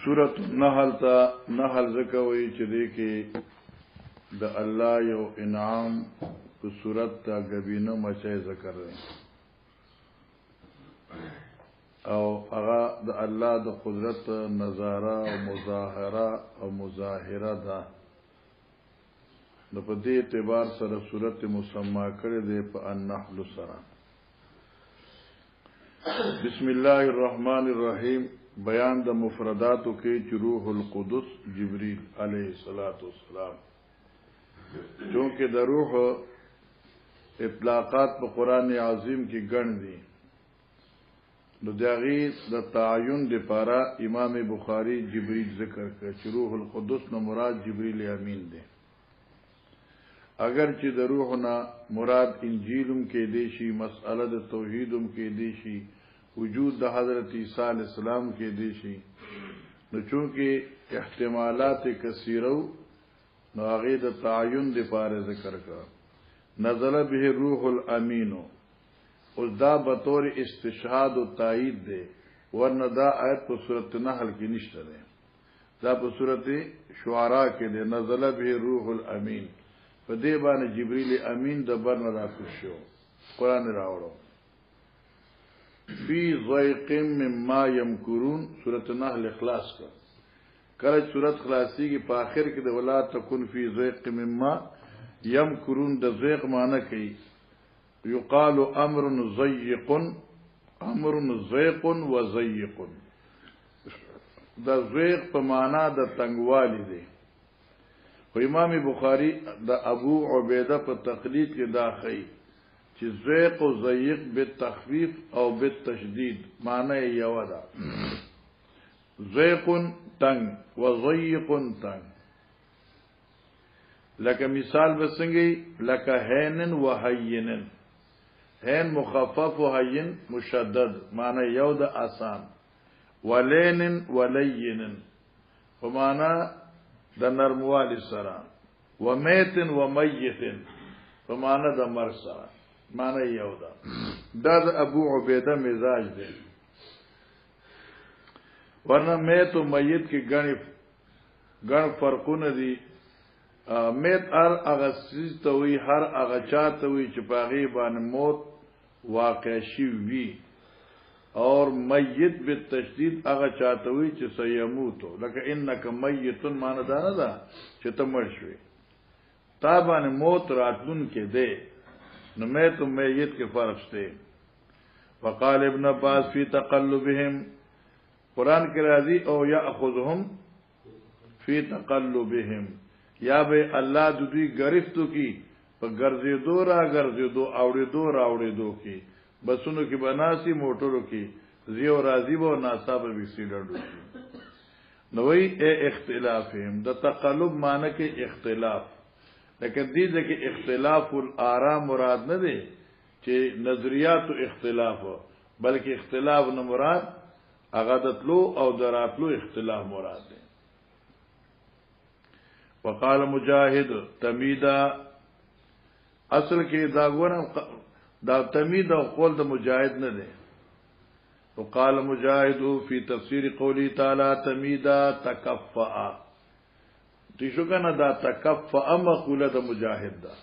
سورۃ النحل تا نحل زکوي چې دې کې د الله یو انعام په سورۃ تا غبینه مچای ذکر دی او هغه د الله د قدرت نظاره او مظاهره او مظاهره ده نو په دې اعتبار سره سورۃ مسما کړې ده په النحل سره. بسم الله الرحمن الرحیم. بیان د مفرداتو کې چې روح القدس جبريل علیه السلام چونکه د روح اطلاقات په قران عظیم کې ګڼ دي نو دغه د تعین لپاره امام بخاری جبريل ذکر کړ چې روح القدس نو مراد جبريل امین دی. اگر چې د روح نه مراد انجیلم کې دی شي مسأله د توحیدم کې دی شي وجود د حضرت عیسی علیہ السلام کې دی شي نو چونکه احتمالات کثیرو نو هغه د تعین لپاره ذکر کړ. نزل به روح الامین او دا بطور استشهاد او تایید دی ورنه دا آیت په سورۃ النحل کې نشته ده. دا په سورۃ شعراء کې ده. نزل به روح الامین په دې باندې جبرئیل امین د برن راکوش شو قران راوړو. فی ضیق مما یمکرون سورۃ النحل اخلاص کا کله سورۃ خلاصی کی په اخر کې د ولا تکن فی ضیق مما یمکرون د ضیق معنی کوي یقال امر ضیق و ضیق د ضیق په معنا د تنگوالی دی. خو امام بخاری د ابو عبیده په تقلید کې دا خی چې ضیق او ضیق بالتخفیف او بالتشدید معنی یو ده. ضیق تنگ و ضیق تنگ لکه مثال بسنگی لکه هین و هین. هین مخفف و هین مشدد معنی یو ده آسان. ولین و لین و معنی د نرموالی سره. و میت و میت و معنی د مرگ سره معنی یو ده. دا د ابو عبیده مزاج دی. ورنه میت و میت کې ګڼ فرقونه دي. میت هر هغه چیز ته وي هر هغه چا ته وي چې په هغې باندې موت واقع شوی وي اور میت بالتشدید هغه چا ته وي چې سیموتو لکه انک میتون معنی دا نه ده چې ته مړ شوې تا باندې موت راتلون کې دی. نو میت و میت کې فرق شته. وقال ابن عباس فی تقلبهم قرآن کې راځي او یاخذهم فی تقلبهم یا به الله د دوی گرفتو کی په ګرځېدو را ګرځېدو اوړېدو را اوړېدو کی بسونو کې بناسي موټرو کې زیو راضی و ناصاب وسیلړو کی نوې اختلافهم د تقلب معنی کې اختلاف لکه دې کې اختلاف الآراء مراد نه دی چې نظریات اختلاف بلکې اختلاف نه مراد هغه دتلو او دراتلو اختلاف مراد دی. وقال مجاهد تمیدا اصل کې دا ګورم دا تمید او قول د مجاهد نه دی. وقال مجاهد فی تفسیر قولی تعالی تمیدا تکفأ تیشو کنه دا تکفأ مقوله د مجاهد دا.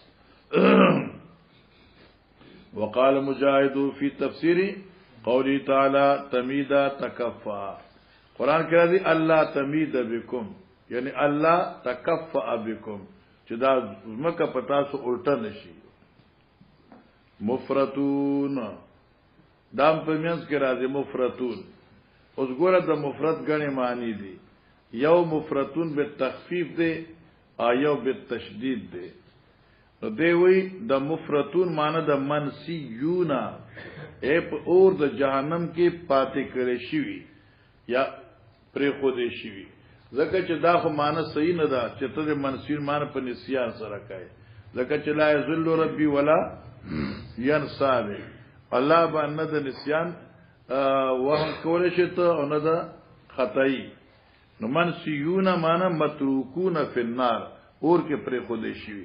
وقال مجاهد فی تفسیر قولی تعالی تمیدا تکفأ قرآن کې راځي الله تمید بكم یعنی الله تکفأ بكم چې دا زمکه پتا سو الټا نشي. مفرتون دام په مینس کې راځي مفرتون. اوس ګوره د مفرد غني معنی دي. یو مفرتون بالتخفیف دی او یو بالتشدید دی. نو دی وی د مفرتون معنی د منسیونا اپ اور د جهنم کې پاتې کړي شي یا پرې خو دې شي ځکه چې دا خو معنی صحیح نه ده چې ته د منسیون معنی په نسیان سره کوي ځکه چې لا یذل ربی ولا ینسا الله باندې د نسیان وهم کول شي ته او نه ده خطای. نو منسیون معنی متروکون فی النار اور کې پرې خو دې شي.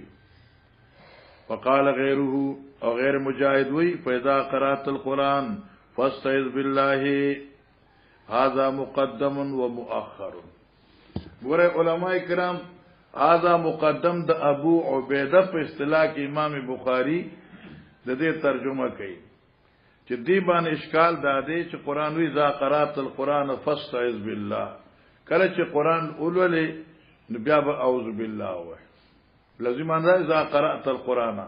وقال غیره او غیر مجاهد وی فاذا قرات القرآن فاستعذ بالله هذا مقدم و مؤخر. ګوره علماء کرام هذا مقدم د ابو عبیده په اصطلاح کې امام بخاری د دې ترجمه کوي چې دی باندې اشکال دا دی چې قران وی ذا قرات القران فاستعذ بالله، کله چې قران اولولې نو بیا به اعوذ بالله وای. لازم ان ذا قرات القران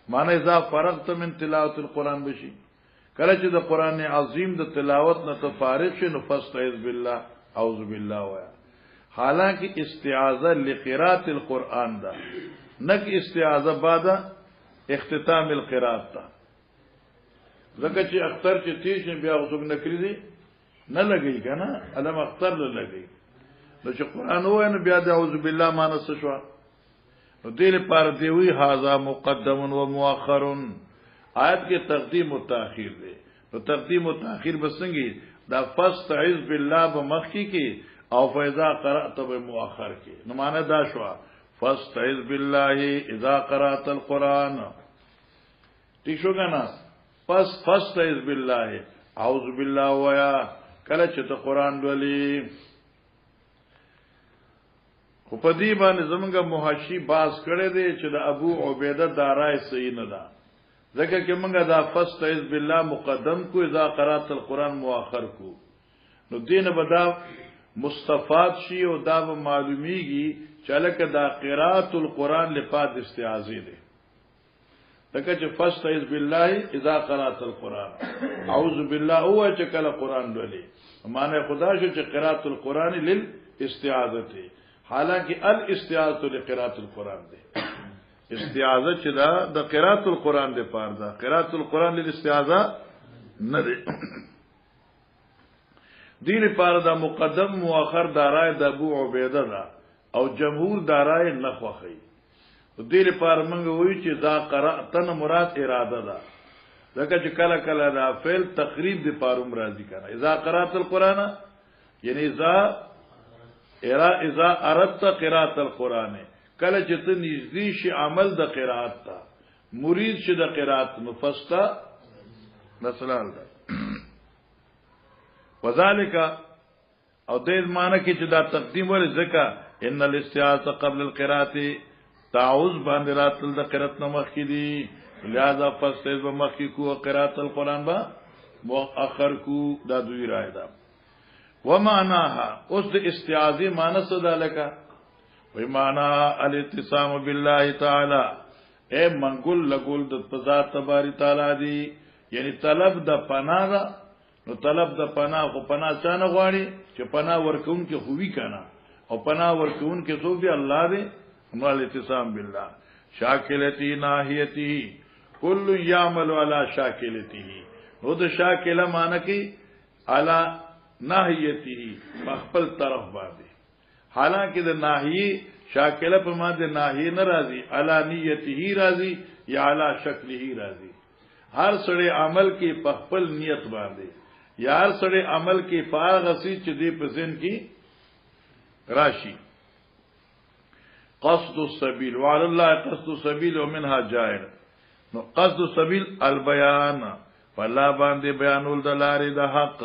معنی ذا فرغت من تلاوت القران بشي، کله چې د قران عظیم د تلاوت نه تفارغ شي نو فاستعذ بالله اعوذ بالله وای. حالانکہ استعاذہ لقراءة القرآن دا نک استعاذہ بعد اختتام القراءت دا ځکه چې اختر چې تیش بیا غوږ نکړي دي نه لګي کنه علم اختر له لګي نو چې قرآن وای نو بیا د اعوذ بالله معنی څه شو نو دې لپاره دی وی هاذا مقدم و مؤخر. آیت کې تقدیم او تاخير دی نو تقدیم او تاخير بسنګي دا فاستعذ بالله بمخکی کې او فاذا قرات بمؤخر کې نو معنی دا شو فاستعذ بالله اذا قرات القران. ٹھیک شو کنه پس فاستعذ بالله اعوذ بالله ویا کله چې ته قران ولې. خو په دې باندې زمونږه محشی باز کړي دي چې د ابو عبیده دارای صحیح نه ده ځکه چې موږ دا فاستعذ بالله مقدم کو اذا قرات القران مؤخر کو نو دین بدا مستفاد شي او دا به معلومیږي چې لکه دا قرات القران لپاره استعاذه دي لکه چې فاستعذ بالله اذا قرات القران اعوذ بالله هو چې کله قران ولې معنی خدا شو چې قرات القران للاستعاذه، حالانکه الاستعاذه لقرات القران دي. استعاذه چې دا د قرات القران د پاره ده، قرات القران للاستعاذه نه دي. دې لپاره دا مقدم مؤخر دارای د ابو عبیده ده او جمهور دارای نخوخی. دې لپاره موږ وایو چې دا قراتن مراد اراده ده ځکه چې کله کله دا فعل تقریب د پاروم راځي کنه اذا قرات القران یعنی اذا اردت قرات القران کله چې ته نږدې شي عمل د قرات ته مرید شي د قرات مفستا مثلا ده وذالک او دې معنی کې چې دا تقدیم ول ځکه ان الاستعاذه قبل القراءه تعوذ باندې راتل د قرات نه مخکې دي لہذا فاستعذ بمخکې کو قرات القران با مؤخر کو دا دوی رائے ده. ومعناها اوس د استعاذه معنی څه ده لکه وی معنی الاتصام بالله تعالی اے منګل لګول د ذات تباری تعالی دی یعنی طلب د پناه ده. نو طلب د پناه خو پناه چانه غواړي چې پناه ورکون کې خوې کنه او پناه ورکون کې څوک دی الله دی. نو الاتصام بالله شاکلتی ناحیتی کل یعمل علی شاکلته نو د شاکله معنی کې علی ناحیته خپل طرف باندې، حالانکه د ناحیه شاکله په معنی د ناحیه ناراضي علی نیته راضي یا علی شکله راضي. هر سړی عمل کې په خپل نیت باندې یار سړی عمل کې فارغ سي چې دې په ذهن کې راشي. قصد السبيل وعلى الله قصد السبيل ومنها جائر. نو قصد السبيل البيان فلا باندې بیانول د لارې د حق.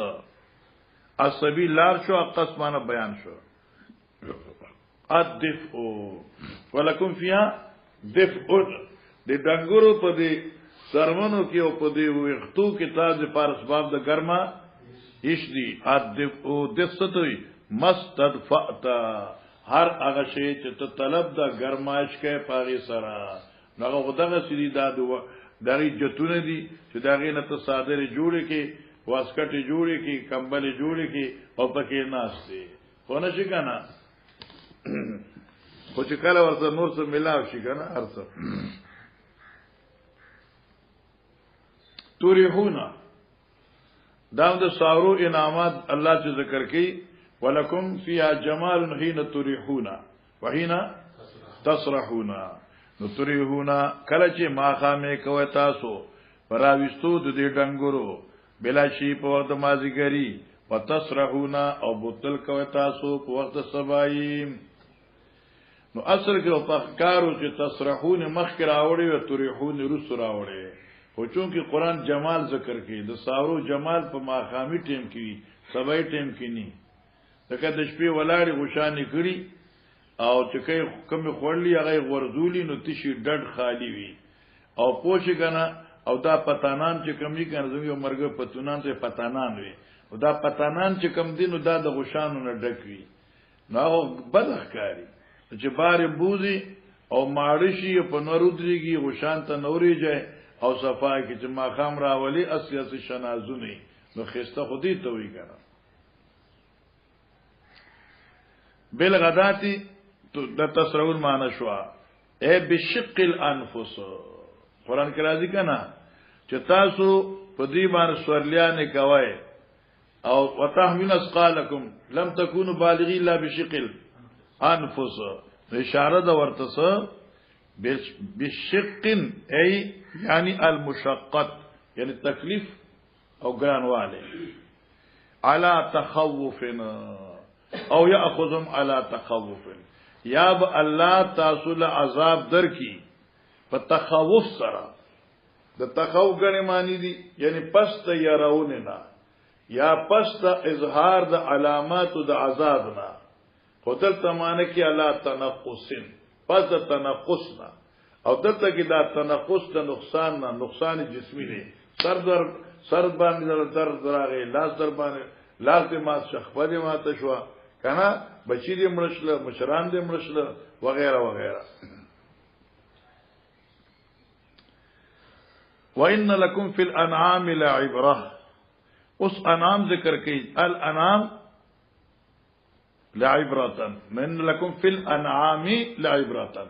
السبيل لار شو قسمانه بیان شو. الدفء ولکم فيها دفء د ډنګورو په دې سرمنو کې او په دې وختو کې تاسو پر اسباب د ګرما هیڅ دي. الدفء دستوي مستدفعت هر هغه شی چې ته طلب د ګرمایش کې پاغي سره نو غدغه سړي دغه جتونه دي چې دغه نه ته صادره جوړه کې واسکټ جوړه کې کمبل جوړه کې او پکې ناشته خو نه شي کنه خو چې کله ورته نور څه ملاو شي کنه ارڅ توریحونا دا د سارو انعامات الله چې ذکر کوي ولکم فیها جمال حين تریحونا وحين تصرحونا. نو تریحونا کله چې ماخامه کوي تاسو پراويستو د دې ډنګورو بلا شي په وخت مازیګری وتصرحونا او بوتل کوي تاسو په وخت سبای. نو اصل کې په کارو چې تصرحون مخک راوړي او تریحون رس راوړي خو چونکه قران جمال ذکر کوي د سارو جمال په ماخامي ټیم کې سبای ټیم کې ني دغه د شپې ولاړې غشانې کړي او چې کوم خورلی هغه ورزولي نو تشي ډډ خالی وي او پوښی کنه او دا پتانان چې کمی کنه زموږ مرګ پتونان ته پتانان وي او دا پتانان چې کم دینو دا د غشانو نه ډک وي نو بدخکاری چې بار بوزي او ماړشي په نورودريږي غشان ته نوري جاي او صفای کې چې ما خام راولي اصلي شنازونه نو خسته خودي ته وی کنه بل غداتی تو د تسرول معنی شو اے بشق الانفس قران کې راځي کنه چې تاسو په دې باندې سورلیانه کوي او وتحمل اسقالکم لم تكونوا بالغین الا بشق الانفس اشاره د ورته بشق ای یعنی المشقت یعنی تکلیف او ګرانواله علی تخوفنا او یاخذهم علی تخوف یا ب الله تاسو له عذاب درکې په تخوف سره د تخوف غنی معنی دي یعنی پس ته يرونه نه یا پس ته اظهار د علامات د عذاب نه خدل تمانه کې الله تنقصن پس د تنقص نه او دلته کې دا تنقص د نقصان نه نقصان جسمی نه سر باندې درد راغی لاس در باندې لاس دې ما شخبه دې ماته شو کنه بچی دې مړشله مشران دې مړشله وغیرہ وغیرہ وان لکم فی الانعام لعبره اس انعام ذکر کړي الانعام لعبره من لکم فی الانعام لعبره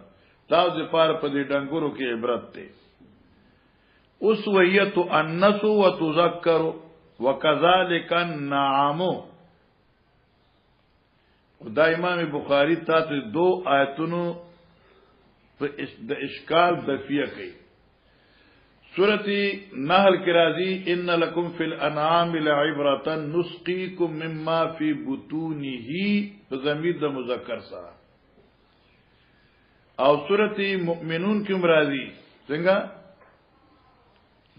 دا ځپار په دې ډنګورو کې عبرت ده اس ویت انس وتذکر وکذالک النعام دا امام بخاری تاسو دو آیتونو د اشکال دفیه کوي سورتی نحل کی راضی ان لکم فی الانعام لعبرة نسقیکم مما فی بطونه بضمیر د مذکر سره او سورتی مؤمنون کیم راضی څنګه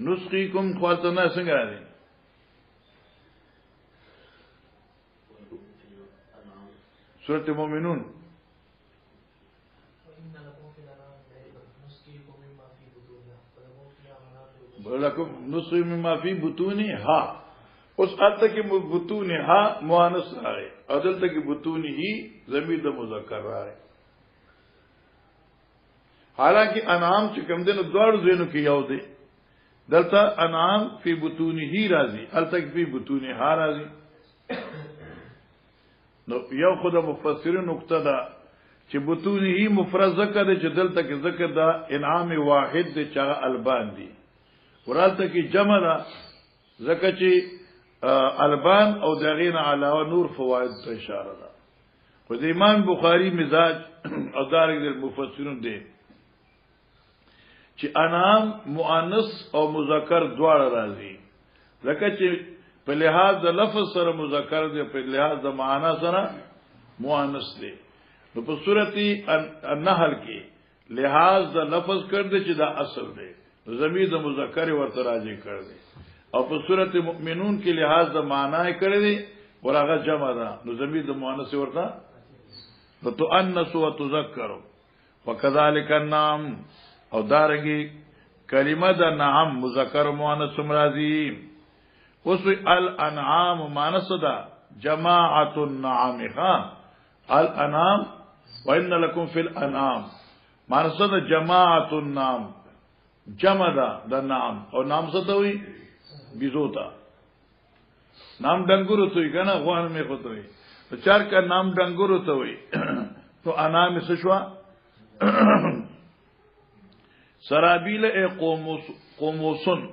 نسقیکم خواصنا څنګه راضی سورت مؤمنون لکم نسقی مما فی بطونها اس آتا کی بطونها مؤنث آئے عدلتا کی بطونه ضمیر د مذکر آئے حالانکہ انعام چکم دن دوار زینو کی یو دے دلتا انعام فی بطونه راضی التا کی فی بطونها راضی نو یو خود مفسرین نقطه دا چې بطونه مفرد ذکر دی چې دلته کې ذکر دا انعام واحد دی چې البان دی ورالته کې جمع دا ذکر چې البان او دغین علاوه نور فواید ته اشاره ده خو د امام بخاری مزاج او دارنګ د مفسرین دی چې انعام مؤنث او مذکر دواړه راځي ځکه چې په لحاظ د لفظ سره مذکر دی په لحاظ د معنا سره مؤنث دی نو په صورتي النحل کې لحاظ د لفظ کړ دی چې دا اصل دی ضمیر د مذکر ورته راځي کړ دی او په صورت مؤمنون کې لحاظ د معنا کړ دی ورغه جمع ده نو ضمیر د مؤنث ورته نو تؤنث وتذکر وكذلك النعم او دارنګي کلمه د نعم مذکر مؤنث مرضی وسوی الانعام مانس دا جماعت النعام الانعام وان لکم فی الانعام مانس دا جماعت النعام جمع دا نعم او نام ستوئی بیزوتا نام ڈنگورو توئی کنا غوان میں خطوئی تو چار کا نام ڈنگورو توئی تو انعام سشوا سرابیل اے قوموسن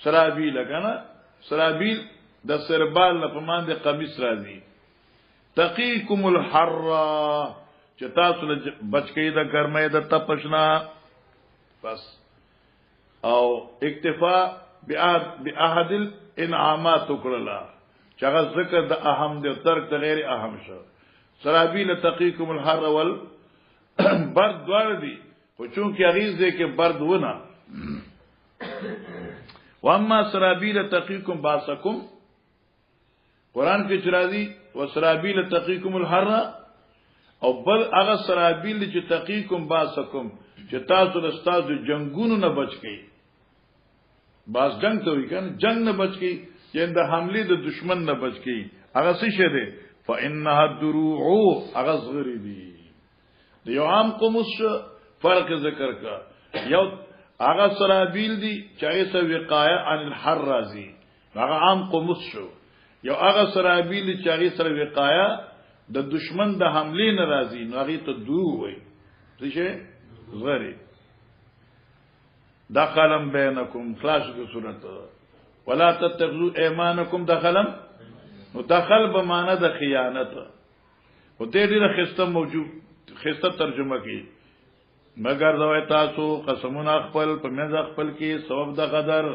سرابیل کنا سرابیل د سربال لپمان د قمیص راځي تقیکم الحر چې تاسو بچ کړئ د ګرمۍ د تپشنا بس او اکتفا باحد الانعامات وکړه چې هغه ذکر د اهم د ترک د غیر اهم شو سرابیل تقیکم الحر وال برد دوار دي خو چون کې اغیز دی کې برد ونه واما سرابیل تقیکم باسکم قران کې چرادي وسرابیل تقیکم الحر او بل هغه سرابیل چې تقیکم باسکم چې تاسو د استاد جنگونو نه بچ کی باز جنگ ته وی کنه جنگ نه بچ کی چې د حمله د دشمن نه بچ کی هغه څه شه ده فانها الدروع هغه صغری دي یو عام قمص فرق ذکر کا یو هغه سرابیل دي چې څه وقایه عن الحر راځي هغه عام قمص شو یو هغه سرابیل چې هغه سره وقایه د دشمن د حمله نه راځي نو هغه ته دروع وي څه غری دخلم بینکم خلاص کی صورت ولا تتخذوا ايمانكم دخلا نو دخل به معنی د خیانت او دې دې خسته موجود خسته ترجمه کی مگر دوی تاسو قسمونه خپل په منځ خپل کې سبب د غدر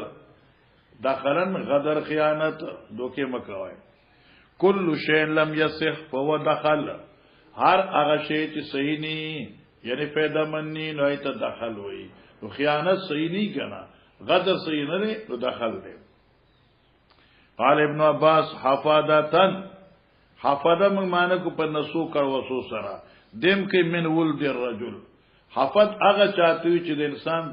دخلن غدر خیانت دوکه مکوای کل شی لم یصح فهو دخل هر هغه شی چې صحیح ني یعنی پیدا منی نو ایت دخل وای نو خیانت صحیح ني کنا غدر صحیح نه نو دخل دی قال ابن عباس حفادتن حفاده من معنی کو پر نسو کر وسو سرا دیم کې من ولد الرجل حفظ هغه چاته چې د انسان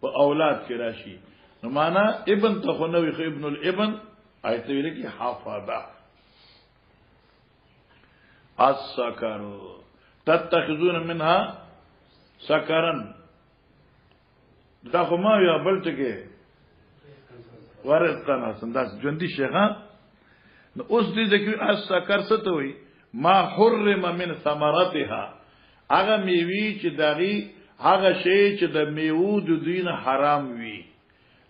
په اولاد کې راشي نو معنا ابن تخنوي خو ابن الابن ایت ویل کې حفاده السکر تتخذون منها سکرن دا خو ما یا بل ټکي ورته نه سنداس ژوندۍ شيخه نو اوس دې ذکر السکر څه ته وي ما حرم من ثمرتها هغه میوي چې دغه هغه شی چې د میوه د دین حرام وي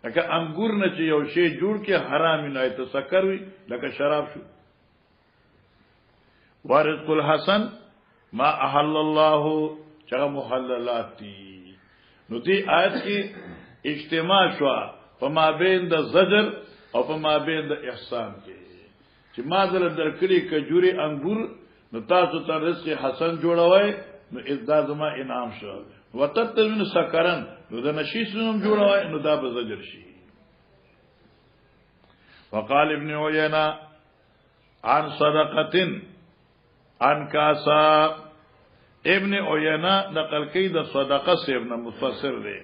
لکه انګور نه چې یو شی جوړ کې حرام نه ایت سکر وي لکه شراب شو ورزق الحسن ما احل الله چغه محللات دي نو دې آیت کې اجتماع شو په مابین د زجر او په مابین د احسان کې چې ما دل درکړي کجوري انګور نو تاسو ته رزق حسن جوړوي نو ازدا زما انعام شو وتتمن سکرن نو د نشیسونم جوړوي نو دا به زجر شي وقال ابن عيينة عن صدقه عن کاسا ابن عيينة نقل کوي د صدقه سے ابن مفسر دی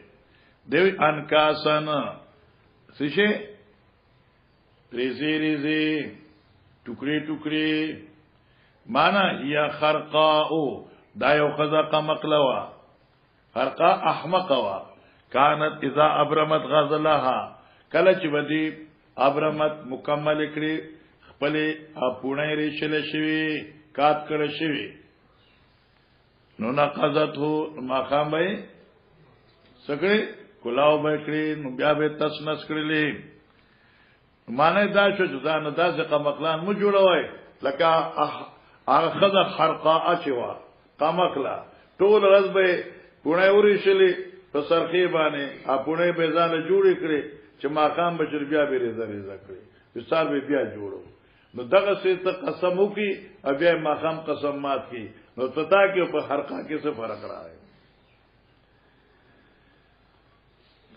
دوی ان کاسنا سشه ریزی ریزی ټوکړي ټوکړي معنا یا خرقاء دا یو خزقه مقلوا خرقاء احمقوا كانت اذا ابرمت غزلها کله چې بدی ابرمت مکمل کړي خپل اپونه ریشل شوی کات کړه شوی نو نقضته ما خامې سګړي کلاو بکړي نو بیا به تسنس کړلې معنی دا شو چې دا نه داسې مقلان مو جوړوي لکه هغه خزه خرقاء چوا قمقلا ټول ورځ به پونه ورشلې په سرخی باندې اپونه به ځان جوړې کړې چې ماقام بشر بیا به رضا کړې وسار به بیا جوړو نو دغه څه ته قسم وکي بیا ماقام قسم مات کی نو پتا کې په خرقاء کې څه فرق راځي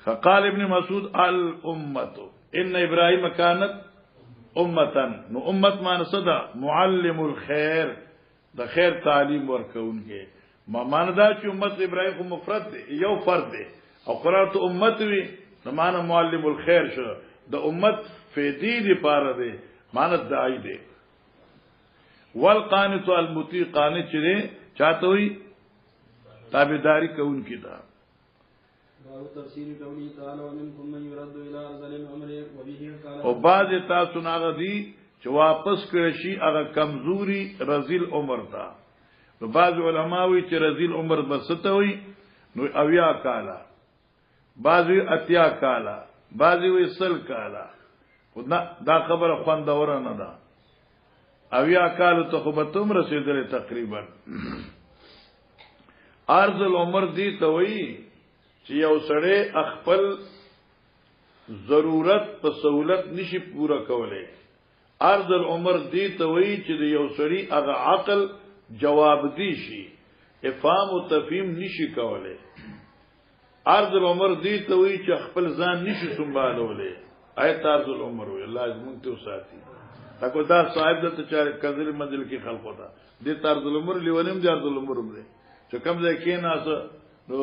فقال ابن مسعود الامه ان ابراهيم كانت امه نو امت مان صدا معلم الخير د خیر تعلیم ورکونکي ما ماندا چې امت ابراهيم خو مفرد دی یو فرد دی او قرات امت وی نو مان معلم الخير شو د امت فیدی دی پاره دی مان دای دی والقانت المطیع قانت چې چاته وی تابعداري کوونکی دا او بعض تاسو ناغه دي چې واپس کړی شي هغه کمزوري رذیل عمر تا نو بعض علماوی چې رذیل عمر بسته وي نو اویا کالا بعضی اتیا کالا بعضی وی سل کالا دا خبره خوندور نه ده اویا کال ته خو به تم رسیدل تقریبا ارذ العمر دی ته وی چې یو سړی خپل ضرورت په سہولت نشي پورا کولای ارذ العمر دی ته وی چې یو سړی هغه عقل جواب دی شي افهام او تفهیم نشي کولای ارذ العمر دی ته وی چې خپل ځان نشي سنبالولای آیت طرز العمر وی الله زمون ته ساتي تاکو دا صاحب د تچار کذل منزل کې خلقو دا دې طرز العمر لیونیم طرز العمر دې چې کوم ځای کې ناس نو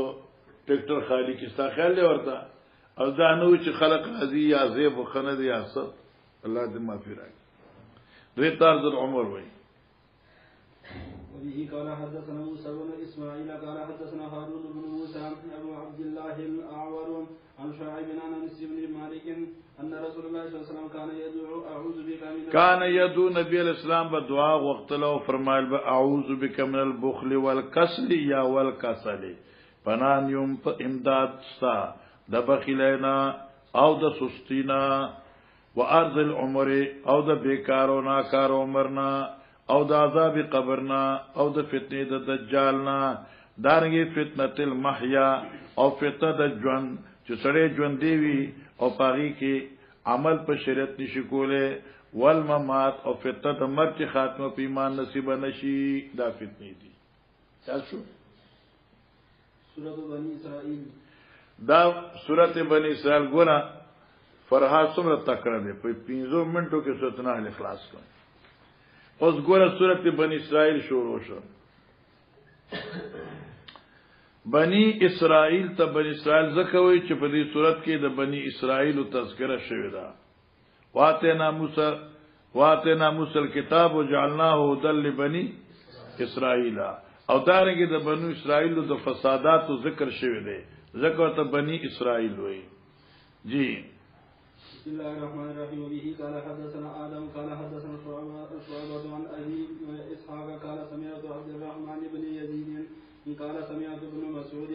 ټریکټر خالی کې ستا خیال دی ورته او دا نو چې خلق راځي یا زیب وخنه دي یا څه الله دې معافي راکړي دې طرز العمر وی وبه قال حدثنا موسى بن اسماعيل قال حدثنا هارون بن موسى ابو عبد الله الاعور عن شعيب عن انس بن مالك ان رسول الله صلى الله عليه وسلم كان يدعو اعوذ بك من كان يدعو نبي الاسلام بدعا وقت له فرمایل به اعوذ بك من البخل والكسل یا والكسل پنان یم په امداد ستا د بخیلینا او د سستینا وارض العمر او د بیکارو ناکار عمرنا او د عذاب قبرنا او د فتنه د دجالنا دارنګي فتنه المحیا او فتنه د ژوند چې سړی ژوند دی وی او پاغي کې عمل په شریعت نشي کوله والممات او فتنه د مرګ خاتمه په ایمان نصیب نشي دا فتنه دي تاسو سورۃ بنی اسرائیل دا سورۃ بنی اسرائیل ګورا فرها څومره تکړه ده په 15 منټو کې سورۃ نه اخلاص کړ اوس ګوره سورۃ بنی اسرائیل شروع شو بنی اسرائیل ته بنی اسرائیل زکوي چې په دې سورۃ کې د بنی اسرائیل تذکرہ شوی دا واتینا موسی الكتاب وجعلناه هدى لبني اسرائیل او دارنګه د بنو اسرائیل د فسادات ذکر شوی دی ذکر ته بنی اسرائیل وایي جی بسم الله الرحمن الرحيم وبه قال حدثنا آدم قال حدثنا شعبة عن أبي إسحاق قال سمعت عبد الرحمن بن يزيد قال سمعت ابن مسعود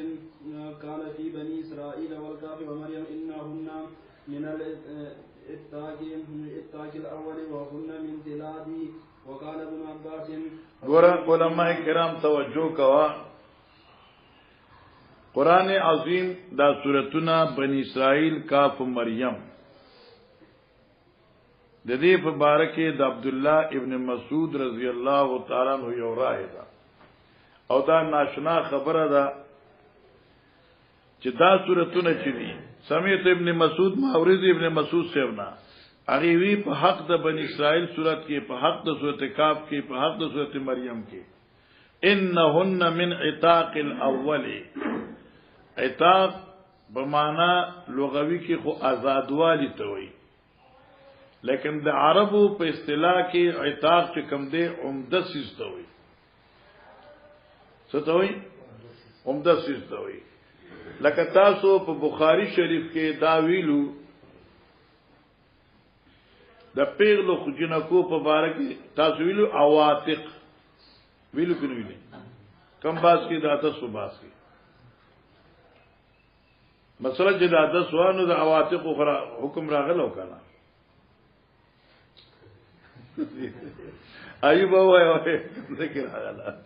قال في بني إسرائيل والكهف ومريم إنهن من الإتاك الأول وهن من تلادي وقال ابن عباس ګور علماء کرام توجه کوا قرآن عظیم دا سورتونه بنی اسرائیل کاف مریم د دې په باره کې د عبد الله ابن مسعود رضی الله تعالی عنہ یو رائے ده او دا ناشنا خبره ده چې دا سورتونه چې دي سمیت ابن مسعود ماورد ابن مسعود سیونا هغه وی په حق د بنی اسرائیل سورت کې په حق د سورت کاف کې په حق د سورت مریم کې انهن من عتاق الاول عتاق بمعنى لغوي کې خو آزادوالی ته وایي لیکن د عربو په اصطلاح کې عتاق چې کوم دی عمده سیز ته وایي څه ته وایي عمده سیز ته وایي لکه تاسو په بخاری شریف کې دا ویلو د پیغلو خجنکو په باره کې تاسو ویلو عواتق ویلو کنه ویلو کم باز کې داته سو باز کې مثلا چې داته سوانو د عواتق حکم راغلو کنه ایوب وای ذکر راغلا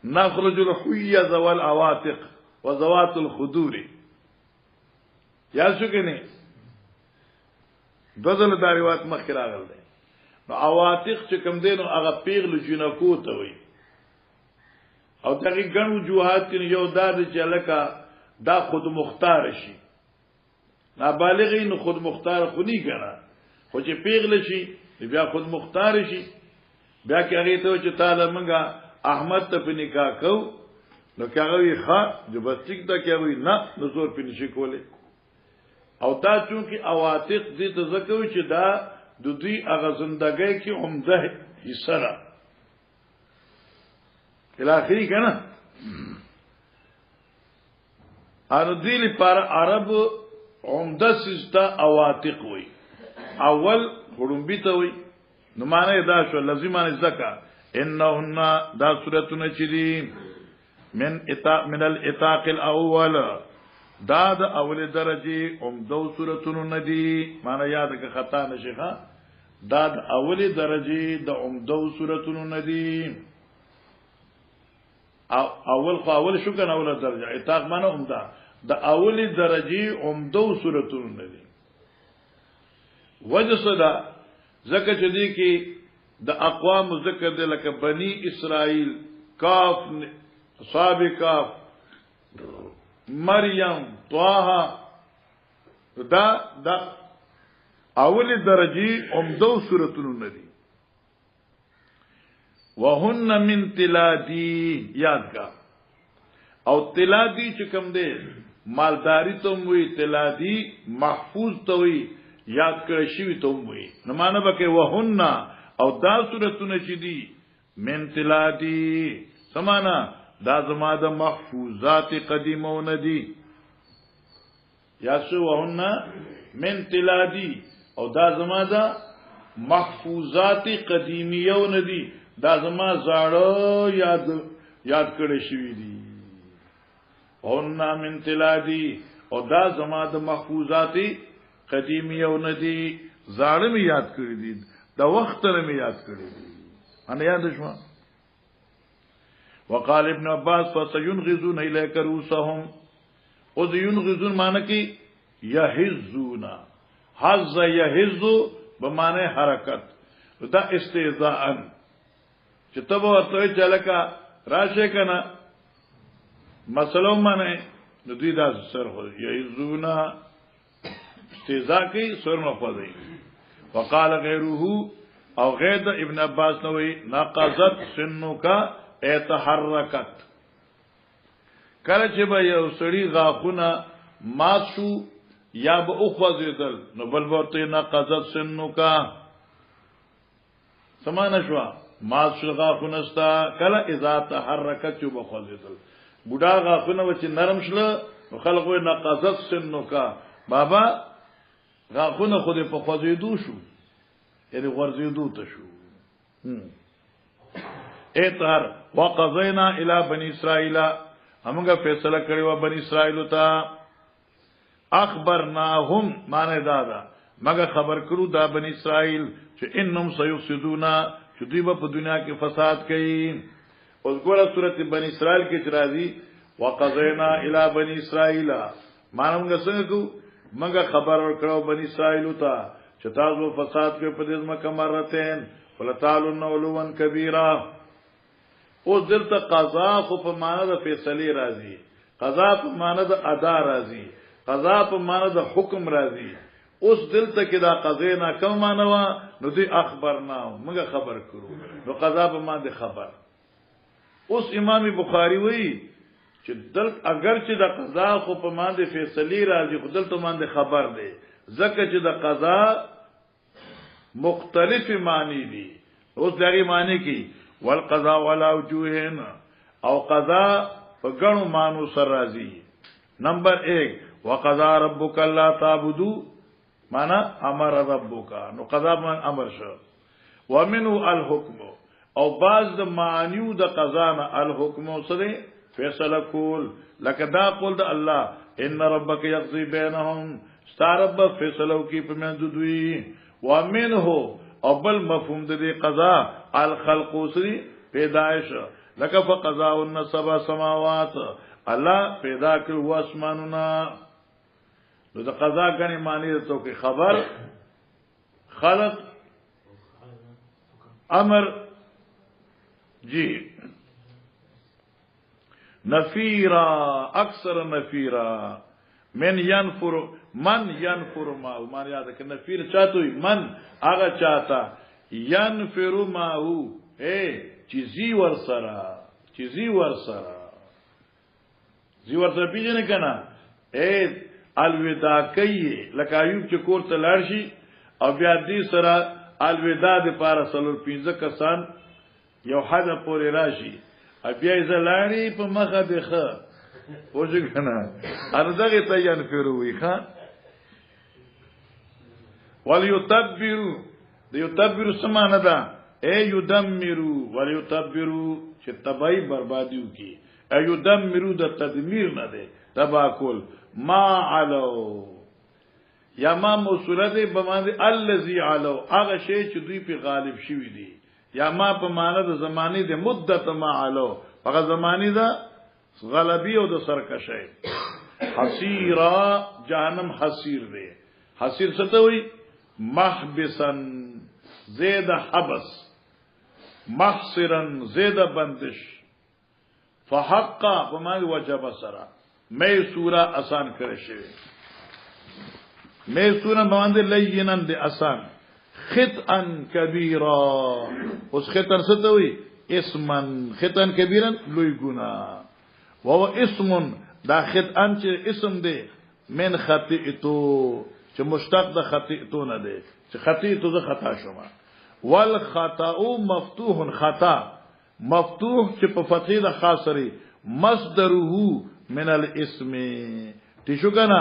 نخرج الحيه ذوال العواتق وذوات الخدور یا څه کنه دغه د روایت مخکې راغل دی نو عواتق چې کوم دینو هغه پیغلو جنکو ته وي او دغه ګڼو جوهات کې یو داد چې لکه دا خود مختار شي نابالغین خود مختار خو نه ګڼه خو چې پیغله شي بیا خود مختار شي بیا کې هغه ته چې تعالی منګه احمد ته په نکاح کو نو کاغوی ښا جبستیک دا کوي نه نزور په نشي کوله او دا چونکی عواتق دې ته ځکوي چې دا د دوی هغه زندګۍ کې عمده حصہ را الاخري کنه ان دې لپاره عرب عمده سجدا عواتق وي اول خړومبي ته وي نو معنی دا شو لازمانه زکا انهن دا سورتونه چې دي من الاتاق الاول دا د اول درجه عمدو سورتونو ندي معنی یاد که خطا نشي ښا دا د اول درجه د عمدو سورتونو ندي اول خو اول شو کنه اول درجه اتاق معنی عمده د اول درجه عمدو سورتونو ندي وجه صدا زکه چې دي کې د اقوام ذکر دي لکه بنی اسرائیل کاف صاد کاف مریم طه دا اولی درجی عمدو صورتونو ندی وهن من تلادی یاد کا او تلادی چکم دے مالداری تم وی تلادی محفوظ تو وی یاد کرشوی تم وی نمانا بکے وهن او دا صورتونو چی دی من تلادی سمانا دا زما دا محفوظات قدیمون دی یا سو وهن من تلادی او دا زما دا محفوظات قدیمیون دی دا زما زاړه یاد کړی شوی دی وهن من تلادی او دا زما د محفوظات قدیمیون دی زاړه می یاد کړی دی دا وخت می یاد کړی دی ان یاد شو وقال ابن عباس فسينغزون اليك رؤوسهم او ينغزون معنی کی یهزون حز یهز بمعنی حرکت دا استهزاء چې تبو ورته چلکا راشه کنا مسلو معنی نو دوی دا سر خو یهزون استهزاء کی سر مخوضی وقال غیره او غیر ابن عباس نوی نقضت سنوکا اتحرکت کله چې به یو سړی غاخونه مات شو یا به اوخوځیدل نو بل ورته نقضت سنوکا سمانه شو مات شو غاخونه ستا کله اذا تحرکت چې به خوځیدل بوډا غاخونه و چې نرم شله نو خلکو نقضت سنوکا بابا غاخونه خو دې په خوځیدو شو یعنی ورزیدو ته شو اتهر وقضینا الی بنی اسرائیل همغه فیصله کړی و بنی اسرائیل ته اخبرناهم معنی دادا مګه خبر کړو دا بنی اسرائیل چې انهم سيفسدون چې دوی په دنیا کې فساد کوي اوس ګوره سورته بنی اسرائیل کې چې راځي وقضینا الی بنی اسرائیل معنی موږ څنګه کو مګه خبر ورکړو بنی اسرائیل ته چې تاسو فساد کوي په دې ځمکه مرتين ولتعلن علوا کبیره اوس دلته قضا خو په معنا د فیصله راځي قضا په معنا د ادا راځي قضا په معنا د حکم راځي اوس دلته کې دا قضا نه کوم معنا وا نو دی اخبرنا موږ خبر کړو نو قضا په معنا د خبر اوس امام بخاری وایي چې دلته اگر چې د قضا خو په معنا د فیصله راځي خو دلته معنا د خبر دی ځکه چې د قضا مختلف معنی دي اوس دغه معنی کې والقضاء ولا وجوهن او قضاء فغنو مانو سر راضی نمبر 1 وقضاء ربك الا تعبدوا معنا امر ربك نو قضاء من امر شو ومنه الحكم او بعض د معنیو د قضاء نه الحكم سره فیصله کول لکه دا قول د الله ان ربك يقضي بينهم ستارب فیصلو کی په منځ دوی ومنه او بل مفهوم د دې قضا الخلق سری پیدائش لکه فقضاء السبع سماوات الله پیدا کړو اسمانونه نو د قضا غني معنی ته کې خبر خلق امر جی نفیرا اکثر نفیرا من ينفر ما مان یاد ہے کہ نفیر چاہتوی من آغا چاہتا ينفر ما هو چیزی ورسرا زی ورسرا پیجنے کنا الوداع کئی لکه ایوب چې کور ته لاړ شي او بیا دې سره الوداع د پاره سلور 15 کسان یو حدا پورې راشي بیا یې زلاړي په مخه دغه وځي کنه ارزغه ته ينفروي ښا وليتبروا ليتبروا سمانه ده يدمروا وليتبروا چې تبای بربادیو کی يدمروا د تدمیر نه ده تبا کول ما علو یا ما موصوله ده بمانه الذي علو هغه شی چې دوی په غالب شوی دي یا ما په معنی د زمانی د مدت ما علو هغه زمانی ده غلبی او د سرکشی حسیرا جهنم حسیر دی حسیر څه ته وای محبسن زید حبس محصرا زید بندش فحقا بما وجب سرا میں سورہ آسان کرے شوی میسورن باندې لینن دي آسان خطئا کبیرا اوس خطن ستوي اسمن خطن کبیرن لوی ګنا وهو اسم دا خطئن چې اسم دی من خطئتو چې مشتق د خطئتو نه دی چې خطئتو ز خطا شوم والخطأ مفتوح خطا مفتوح چې په فتحې د خاصري مصدره من الاسم تشو کنه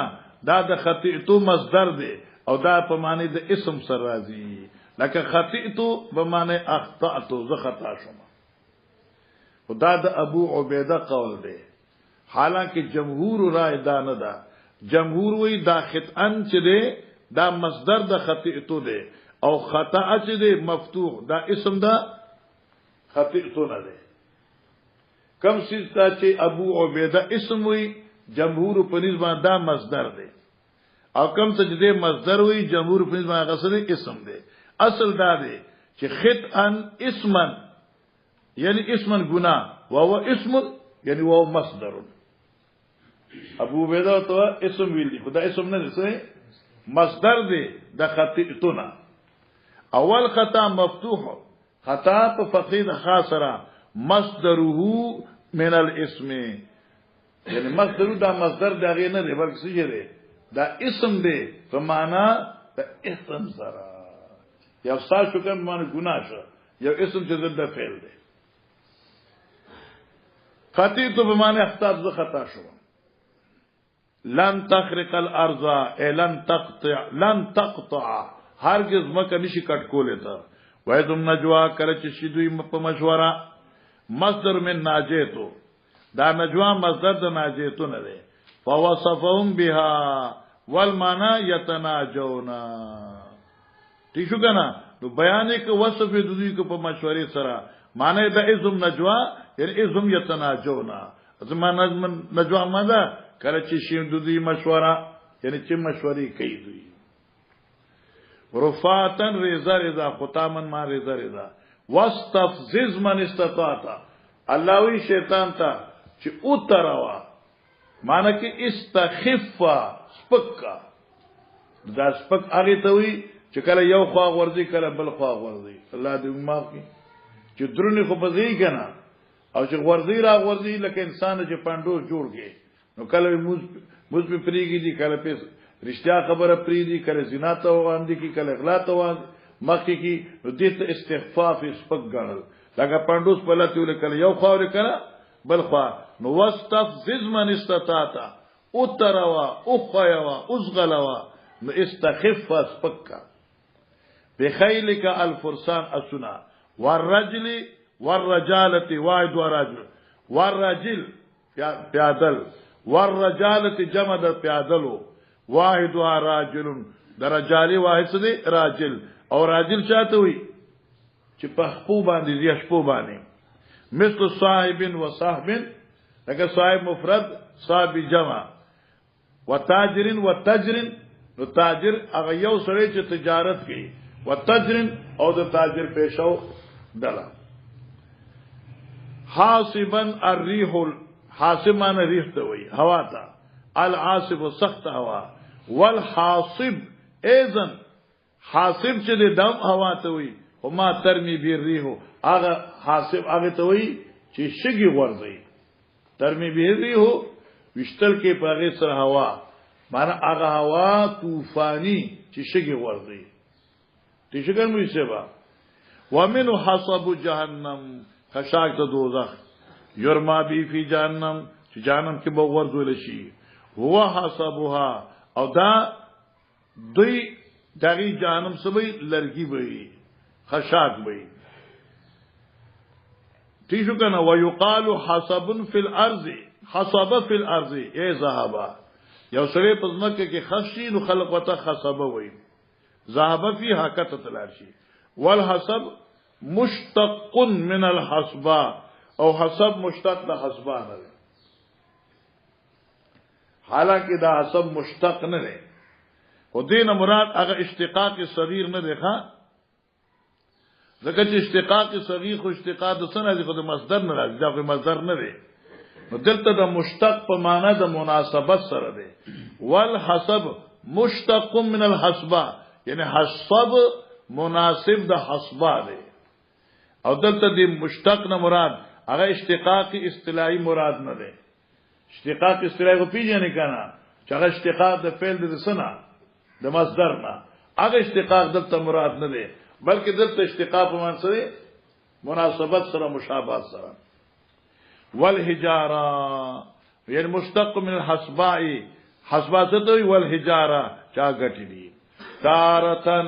دا د خطئتو مصدر دی او دا په معنی د اسم سره راځي لکه خطئتو به معنی اخطأتو ز خطا شوم خدا د ابو عبیده قول دی حالانکه جمهور رائے دا نه دا جمهور وی دا خطئن چې دی دا مصدر د خطئتو دی او خطا چې دی مفتوح دا اسم دا خطئتو نه دی کم سیستا چې ابو عبیده اسم وی جمهور په نسبت دا مصدر دی او کم څه چې دی مصدر وی جمهور په نسبت هغه څه اسم دی اصل دا دی چې خطئن اسمن یعنی اسمن گناہ وهو اسم یعنی وهو مصدر ابو عبیدہ تو اسم ویل خدا اسم نه دی مصدر دی د خطئتنا اول خطا مفتوح خطا په فقید خاصره مصدره من الاسم یعنی مصدر دا مصدر دغه نه دی بلکې څه دی دا اسم دی په معنا د اسم سره یو ساشو کوم معنی ګناه شو یو اسم چې د فعل دی خطیتو بمعنی اختاب ز خطا شو لن تخرق الارض اے لن تقطع هرگز مکه نشي کټ کولې تا وای تم نجوا کله چې شي دوی په مشوره مصدر من ناجیتو دا نجوا مصدر د ناجیتو نه دی فوصفهم بها والمعنى يتناجون تیشو کنا نو بیان کې وصف د دوی کو په مشورې سره معنی د اسم نجوا یعنی اسم یتناجون زمانه نجوا ماده کله چې شي د دوی مشوره یعنی چې مشورې کوي دوی رفاتن رضا ختامن ما رضا واستفزز من استطاعت الله وی شیطان ته چې او تروا معنی کې استخف سپکا دا سپک هغه ته وی چې کله یو خوا ورځي کله بل خوا ورځي الله دې معاف کړي چې درونی خو بځي کنه او چې ورځي را ورځي لکه انسان چې پاندو جوړ کې نو کله موږ په پریږي دي کله په رښتیا خبره پری دي کله زنا ته وړاندې کی کله اغلا ته وړاندې مخکې کی نو دې ته استخفاف سپک غنل لکه پاندوس په لته ول یو خوا ور کړه بل خوا نو واستفزز من استطاعت او تروا او خوا او زغلوا نو استخف سپک بخیلک الفرسان اسنا والرجل والرجاله واحد ورجل والرجل پیادل والرجاله جمع د پیادلو واحد راجل درجالی واحد څه دی راجل او راجل چاته وي چې په خپو باندې دی شپو باندې مثل صاحب و صاحب لکه صاحب مفرد صاحب جمع وتاجر وتجر نو تاجر هغه یو سره چې تجارت کوي وتجر او د تاجر پیشو دلا حاسبا الريح حاسبان ریح ته وي هوا ته العاصب سخت هوا والحاصب اذن حاصب چې د دم هوا ته وي او ما ترمي بیر ریحو هغه حاصب هغه ته وي چې شګي ورځي ترمي بیر ریحو وشتل کې پاغه سره هوا معنا هغه هوا طوفاني چې شګي ورځي دې شګر مې سبا ومن حصب جهنم خشاک ته دوزخ یرما بی فی جهنم چې جهنم کې به ورځول شي هو حسبها او دا دوی دغه جهنم سبي لرګي وي خشاک وي تیشو کنه ويقال حسب فی الارض حسب فی الارض ای ذهبا یو سره پزمکه کې خشی نو خلق وته خسبه وي ذهب فی حقت تلاشی والحسب مشتق من الحسبه او حسب مشتق د حسبه نه حالانکه دا حسب مشتق نه دی او دینه مراد هغه اشتقاق صغیر نه دی ښا ځکه چې اشتقاق صغیر خو اشتقاق د سنه دی خو د مصدر نه راځي دا مصدر نه دی نو دلته د مشتق په معنا د مناسبت سره دی والحسب مشتق من الحسبه یعنی حسب مناسب د حسبه ده او دلته د مشتق نه مراد هغه اشتقاق اصطلاحي مراد نه ده اشتقاق اصطلاحي په پیژنې کنه چې هغه اشتقاق د فعل د سنا د مصدر نه هغه اشتقاق دلته مراد نه ده بلکې دلته اشتقاق په معنی سره مناسبت سره مشابهت سره والحجاره یعنی مشتق من الحسباء حسبات دوی والحجاره چا غټی دي تارتن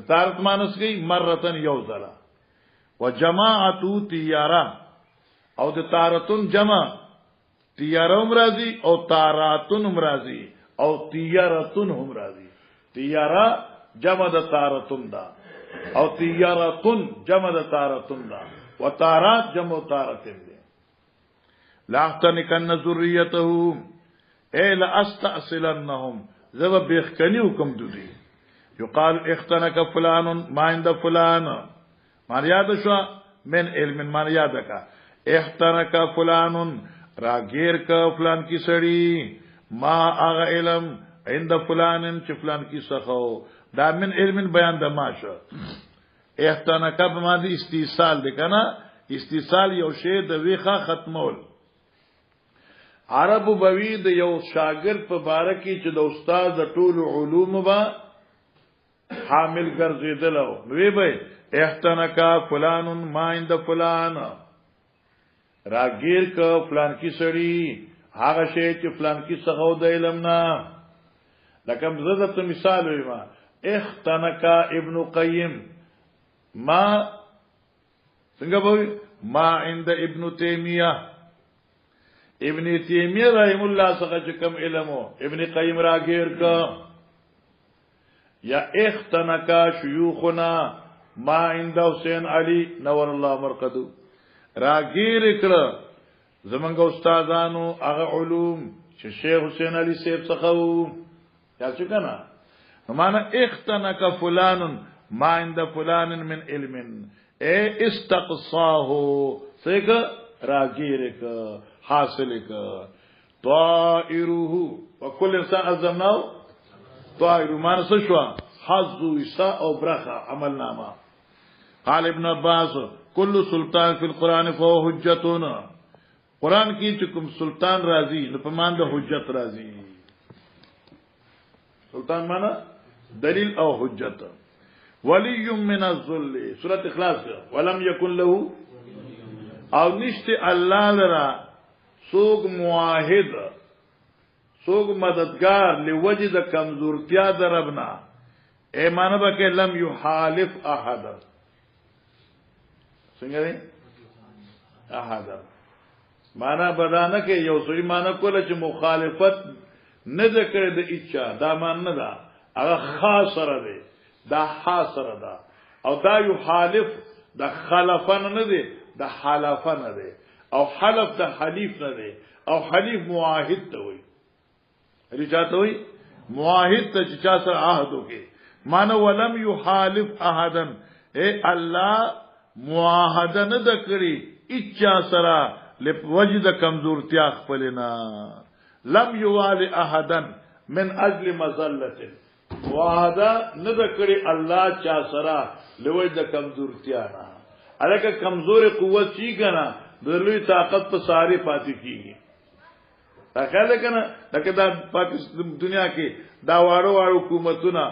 تارت مانس گئی مرتن یوزلا وجماعتو تیارا او د تارتن جمع تیارا امراضی او تاراتن امراضی او تیارتن امراضی تیارا جمع د تارتن دا او تیارتن جمع د تارتن دا و تارات جمع تارتن دی لاحتنکن ذریتهم اے لاستأصلنهم زب بیخکنی حکم دودی یقال اختنک فلان ما عند فلان مان یاد شو من علم مان یاد کا اختنک فلان راگیر کا فلان کی سڑی ما اغا علم عند فلان چ فلان کی سخو دا من علم بیان د ماشو اختنک بما دی استیصال دکنا استیصال یو شی د ویخه ختمول عرب بوی د یو شاګرد په باره کې چې د استاد د ټول علوم با حامل ګرځیدلو وی به احتنکا فلان ما عند فلان راګیر ک فلان کی سړی هغه شی چې فلان کی څنګه د علم نه لکه زړه مثال وی ما احتنکا ابن قیم ما څنګه به ما عند ابن تیمیه ابن تیمیہ رحم اللہ څخه کم علمو ابن قیم راگیر کا یا اختنکا شیوخنا ما عند حسین علی نور الله مرقدو راگیر کړه زمونږ استادانو هغه علوم چې شیخ حسین علی صاحب څخه وو یا څه کنه معنا اختنکا فلان ما عند فلان من علم اے استقصاه څنګه راگیر کا حاصل کا طائره وكل انسان ازمناه طائر ما نسشوا حظ عیسا او برخه عمل نامه قال ابن عباس كل سلطان في القران فهو حجتنا قران کی چکم سلطان راضی نو پمان د حجت راضی سلطان معنا دلیل او حجت ولی من الذل سورۃ اخلاص ولم يكن له او نشته الله لرا سوق معاهد سوق مددگار لوجد کمزورتیا دربنا اے معنی با کہ لم یحالف احد څنګه دی احد معنی بدانه کې یو څوی معنی کوله چې مخالفت نه ذکر د اچا دا مان نه دا هغه خاصره دی دا حاصره دا او دا یحالف دا خلفن نه دی دا حلفن نه دی او حلف د حلیف نه دی او حلیف معاهد ته وي رجاته وي معاهد ته چې چا سره عهد وکي مانو ولم يحالف احدا اے الله معاهده نه دکړي اچا سره لوجد کمزورتیا خپلنا لم يوالي احدا من اجل مذلته معاهده نه دکړي الله چا سره لوجد کمزورتیا نه الکه کمزور قوت چی کنه دلوی طاقت په ساری پاتې کیږي دا خیال کنه لکه دا پاکستان دنیا کې دا واړو حکومتونه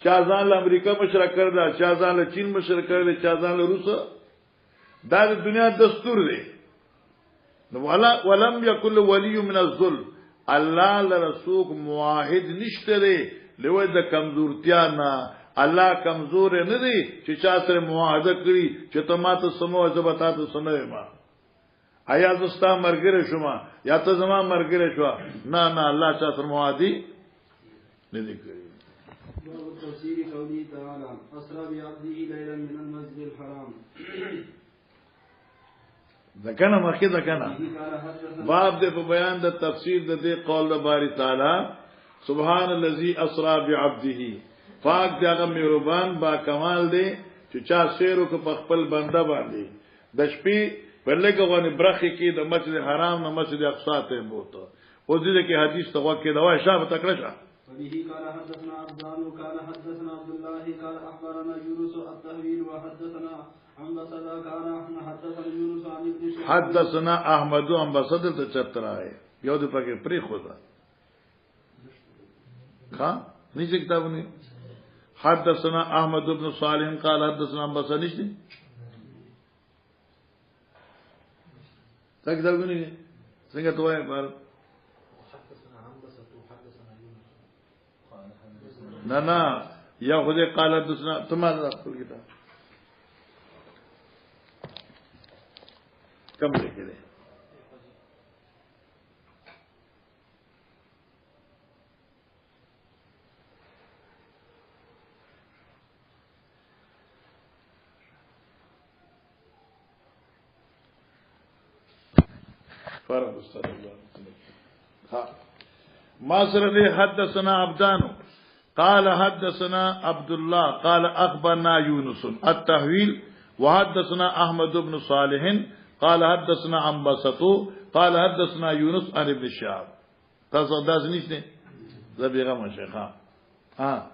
چا ځان له امریکا مشرک کړل چا ځان له چین مشرک کړل چا ځان له روس دا د دنیا دستور دی نو ولم یکل ولی من الذل الله لرسوک معاهد نشته دی لوی د کمزورتیا نه الله کمزور نه دی چې چا سره معاهده کړی چې ته ماته سمو زبتا ته سمې ما آیا زستا مرګره شوما یا ته زما مرګره شو نه نه الله چا سره معاهدي نه دی کړی تفسیر قولی تعالی اسرا بعبده ليلا من المسجد الحرام ذکر مخکې ذکر باب دې په بیان د تفسیر د دې قول د باری تعالی سبحان الذي اسرا بعبده پاک دی هغه مهربان با کمال دی چې چا سیرو کو په خپل بنده باندې د شپې په لګونه برخه کې د مسجد حرام نه مسجد اقصی ته بوته او دې کې حدیث ته وکړه دا شابه تکړه شه. وبه قال حدثنا عبدان قال حدثنا عبد الله قال اخبرنا يونس التهويل وحدثنا عن بصد قال حدثنا يونس عن ابن شهاب حدثنا احمد عن بصد ته چترای یو دې پکې پری خدا ها نيجي کتابونه حدثنا احمد بن صالح قال حدثنا عن بصد نشته څنګه کتابونه څنګه توای بار نه یا خدای قال حدثنا تمہارا خپل کتاب کم لیکي دي فرق استاد الله ها ما سره حدثنا عبدان قال حدثنا عبد الله قال اخبرنا يونس التحويل وحدثنا احمد بن صالح قال حدثنا عن بسطو قال حدثنا يونس عن ابن شهاب تصدق نشته زبيغه مشيخه ها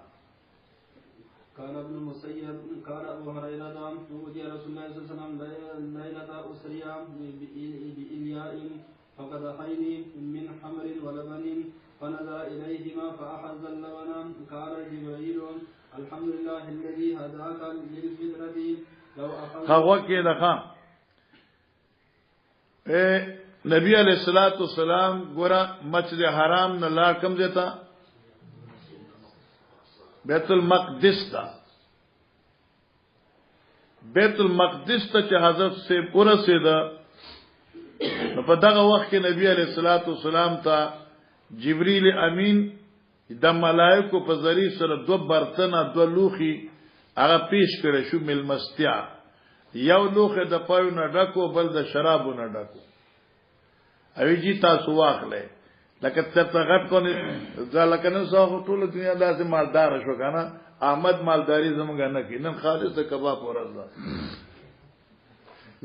قال ابن المسيب قال ابو هريره توجي رسول الله صلى الله عليه وسلم ليله اسريا بإلياء فقد حين من حمر ولبن فنظر إليهما فأخذ اللبن قال جبريل الحمد لله الذي هداك للفطرة لو أخذ خوكي لخا نبی علیہ الصلوۃ والسلام ګورا مسجد حرام نه لا کم دیتا بیت المقدس تا بیت المقدس ته چې حضرت سے ورسېدا په دغه وخت کې نبی علیہ الصلوۃ والسلام ته جبريل امین د ملائکو په ذریعہ سره دو برتنه دو لوخي هغه پیش کړي شو ملمستیا یو لوخه د پاو نه ډکو بل د شرابو نه ډکو اوی جی تاسو واخلې لکه ته غټ کو نه ځکه نن څو ټول دنیا داسې مالدار شو کنه احمد مالداری زمونږ نه کې نن خالص کباب ورزه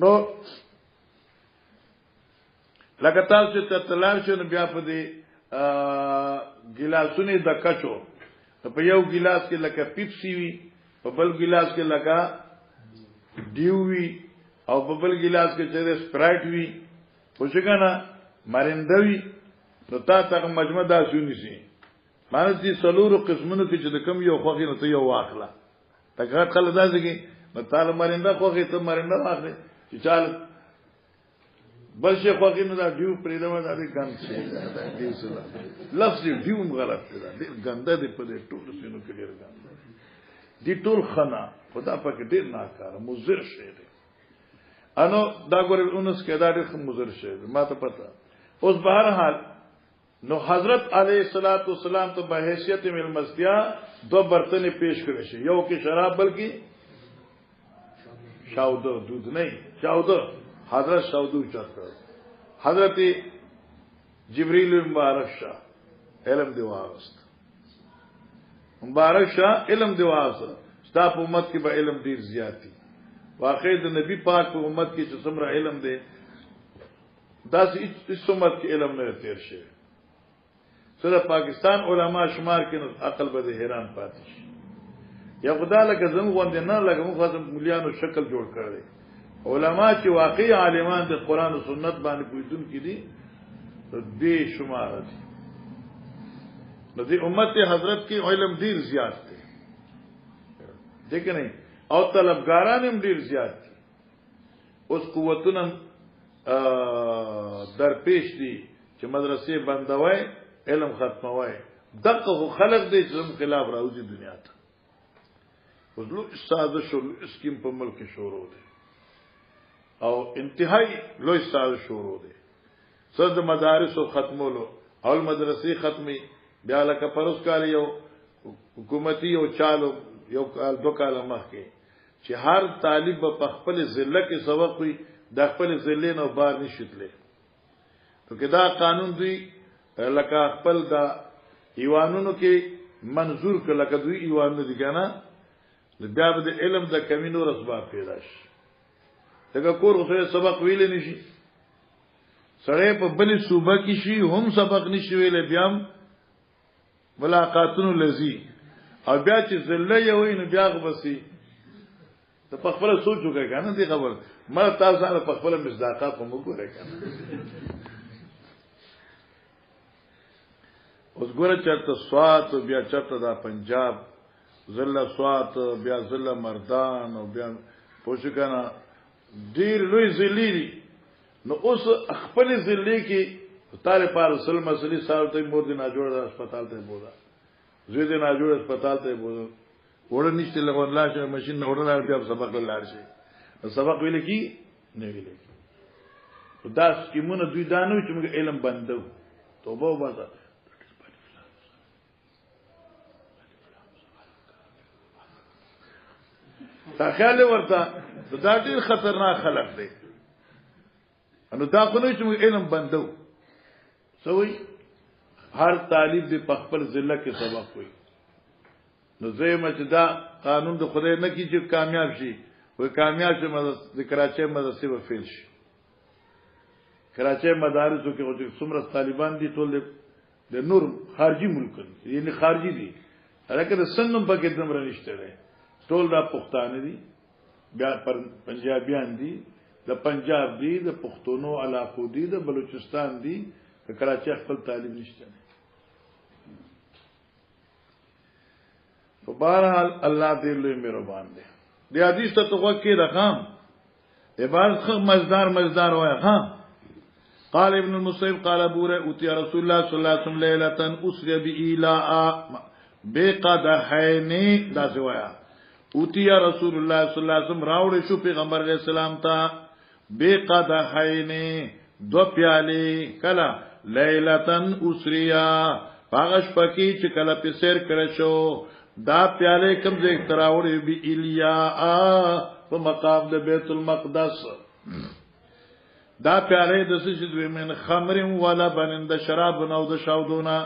نو لکه تاسو ته تلار شو بیا په دې ګلاسونه د کچو په یو ګلاس کې لکه پیپسي وي په بل ګلاس کې لکه ډیو وي او په بل ګلاس کې چې سپرایټ وي پوښښنه مرندوي نو تاسو مجموعه دا شونی سي مانه دي سلورو قسمونو کې چې د کم یو خوخي نو ته یو واخله تګه کله داسې کې نو تعالی مرنده خوخي ته مرنده واخله چې چال بل شي خوخي نو دا ډیو پریدمه دا دي ګان شي دا ډیو سره لفظ ډیو غلط دی دا ډیر ګنده دی په دې ټول سينو کې ډیر ګنده دي ټول خنا خدا پاک ډیر ناکاره مضر شي دی انو دا ګورې اونس کې دا ډیر مضر شي ما ته پتا اوس بهر حال نو حضرت علیہ الصلوۃ والسلام ته به حیثیت ملمستیا دو برتن پیش کړی شي یو کې شراب بلکې شاودو دودھ نہیں شاودو حضرت شاودو چاته حضرت جبريل مبارک شاه علم دی واغست مبارک شاه علم دی واغست ستا په امت کې به علم ډیر زیاتی واقع د نبی پاک په امت کې چې څومره علم دی داس هیڅ امت کې علم نه تیر شي سره پاکستان علما شمار کې نو عقل به حیران پاتې شي یا خدای لکه زموږ باندې نه لکه موږ خاصه مليانو شکل جوړ کړی علما چې واقعي عالمان د قران او سنت باندې پوهیدون کې دي دې شمار دي نو دې امت حضرت کې علم ډیر زیات دی دغه نه او طلبګاران هم ډیر زیات دي اوس قوتونه درپېش دي چې مدرسې بندوي علم ختموي دغه خلق دې چې خلاف راوځي دنیا ته وزلو ساده شو اسکیم په ملک شروع دي او انتهائی لوی ساده شروع دي صد مدارس ختمولو اول مدرسې ختمي بیا لکه پروس کال یو حکومتي او چالو یو کال دو کال مخکې چې هر طالب په خپل ضلع کې سبق وي د خپل ضلع نه بار نشیتلې تو کدا قانون دوی لکه خپل دا ایوانونو کې منظور کړه لکه دوی ایوانونه دي کنه بیا به علم د کمینو اسباب پیدا شي دغه کور خو سبق ویل نشي سړی په بلې صوبه کې شي هم سبق نشي ویلې بیا ملاقاتونو لذي او بیا چې زله یې وای نو بیا غبسي ته په خپل سوچ وکړه کنه دې خبر ما تاسو سره په خپل مصداقات هم وګورئ کنه اوس ګوره چرته سوات بیا چرته دا پنجاب زله سوات بیا زله مردان او بیا پوښ کنه ډیر لوی زلی دي نو اوس خپل زلی کې طالب پر رسول مسلې صاحب ته مور دي نه جوړ هسپتال ته بولا زوی دي نه جوړ هسپتال ته بولا وړ نشته لغون لا شي ماشين نه وړل بیا سبق لاړ شي سبق ویل کی نه ویل کی دا سکیمونه دوی دانو چې موږ علم بندو توبه وباسه تا خیال ورته دا ډیر خطرناک خلک دي انو دا خو نه چې موږ علم بندو سوي هر طالب دې په خپل ضلع کې سبق وي نو زېما چې دا قانون د خدای نه کی چې کامیاب شي وای کامیاب شي د کراچۍ مدرسې په فیل شي کراچۍ مدارسو کې چې څومره طالبان دي ټول د نور خارجي ملک یعنی خارجي دي هغه د سنم پکې دمر نشته ده ټول دا پښتانه دي بیا پنجابیان دي د پنجاب دي د پښتونو علاقو دي د بلوچستان دي د کراچۍ خپل طالب نشته په بهرحال الله دې لوی مهربان دی د حدیث ته توګه رقم عبارت خ مزدار وای ها قال ابن المسيب قال ابو هريره اتي رسول الله صلى الله عليه وسلم ليله اسري بإيلاء بقدحين دا سوایا اتي رسول الله صلى الله عليه وسلم راوړ شو پیغمبر علیہ السلام ته بقدحين دو پیاله کلا ليله اسريا پاغش پکی چې کله په سیر کړ شو دا پیاله کوم ځای تراوړې بي الیا په مقام د بیت المقدس دا پیاله د څه دوی من خمر ولا بنند شراب نو د شاودونا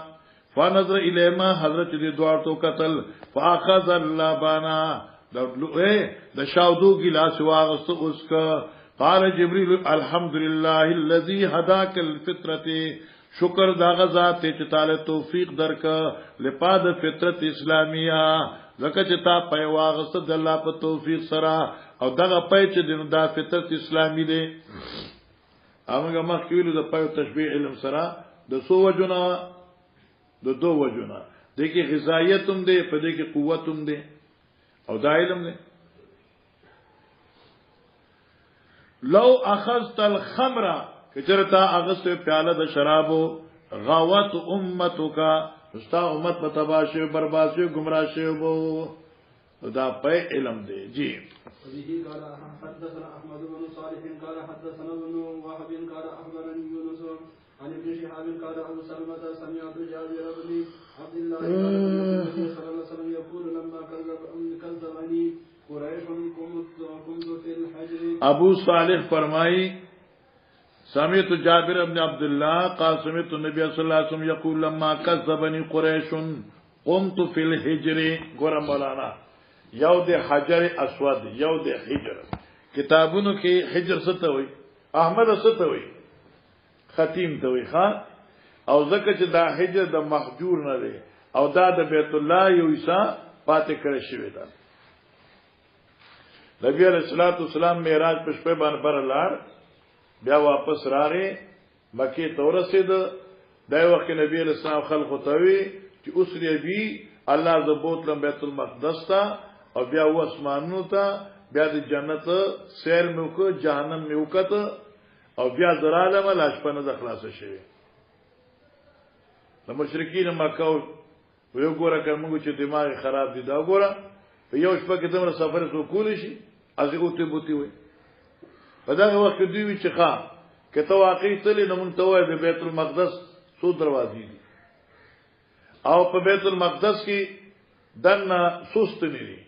فنظر الیما حضرت دې دوار تو قتل فاخذ اللبانا د شاودو ګلاس واغست اوس کا قال جبريل الحمد لله الذي هداك الفطره شکر دا غزا ته چې تعالی توفیق درک لپاد فطرت اسلامیه زکه چې تا په واغست د الله په توفیق سره او دغه پې چې دا فطرت اسلامی دی هغه مخکېلو د پایو تشبیه علم سره د سو وجونه د دو وجونه د کې غذایت هم دی په دې کې قوت هم دی او دا علم دی لو اخذت الخمر کچرتا اغست پیاله د شرابو غاوت امتک استا امت په تباشه برباشه گمراشه وو دا په علم دی جی به قال حدثنا احمد بن صالح قال حدثنا ابن وهب قال اخبرني يونس عن ابن شهاب قال ابو سلمة سمعت جابر بن عبد الله صلى الله عليه وسلم يقول لما كذبني قريش كنت في الحجر ابو صالح فرمائی سمعت جابر بن عبد الله قال سمعت النبي صلى الله عليه وسلم يقول لما كذبني قريش قمت في الحجر ګور مولانا یو د حجر اسود یو د حجر کتابونو کې حجر څه ته وای احمد څه ته وای ختیم ته وای ښا او ځکه چې دا حجر د محجور نه دی او دا د بیت الله یو عیسی پاتې کړی شوی دا نبی علیہ الصلوۃ والسلام معراج په شپه باندې برلار بیا واپس راغی مکه ته ورسید دای وخت نبی علیہ السلام خلق توي چې اسری بي الله زبوت لم بیت المقدس تا او بیا و اسمانونو ته بیا د جنت سیر موکو جهنم موکت او بیا زراله ملاش پنه د خلاص شي د مشرکین مکه یو ګوره کومه چې دماغ خراب دي دا ګوره په یو شپه کې دمر سفر سو کول شي از اوته بوتي وي په دا وخت دوی وی چې ښا کته واقعي تل نه مونږ ته وای د بیت المقدس څو دروازې دي او په بیت المقدس کې دنه سست نه دي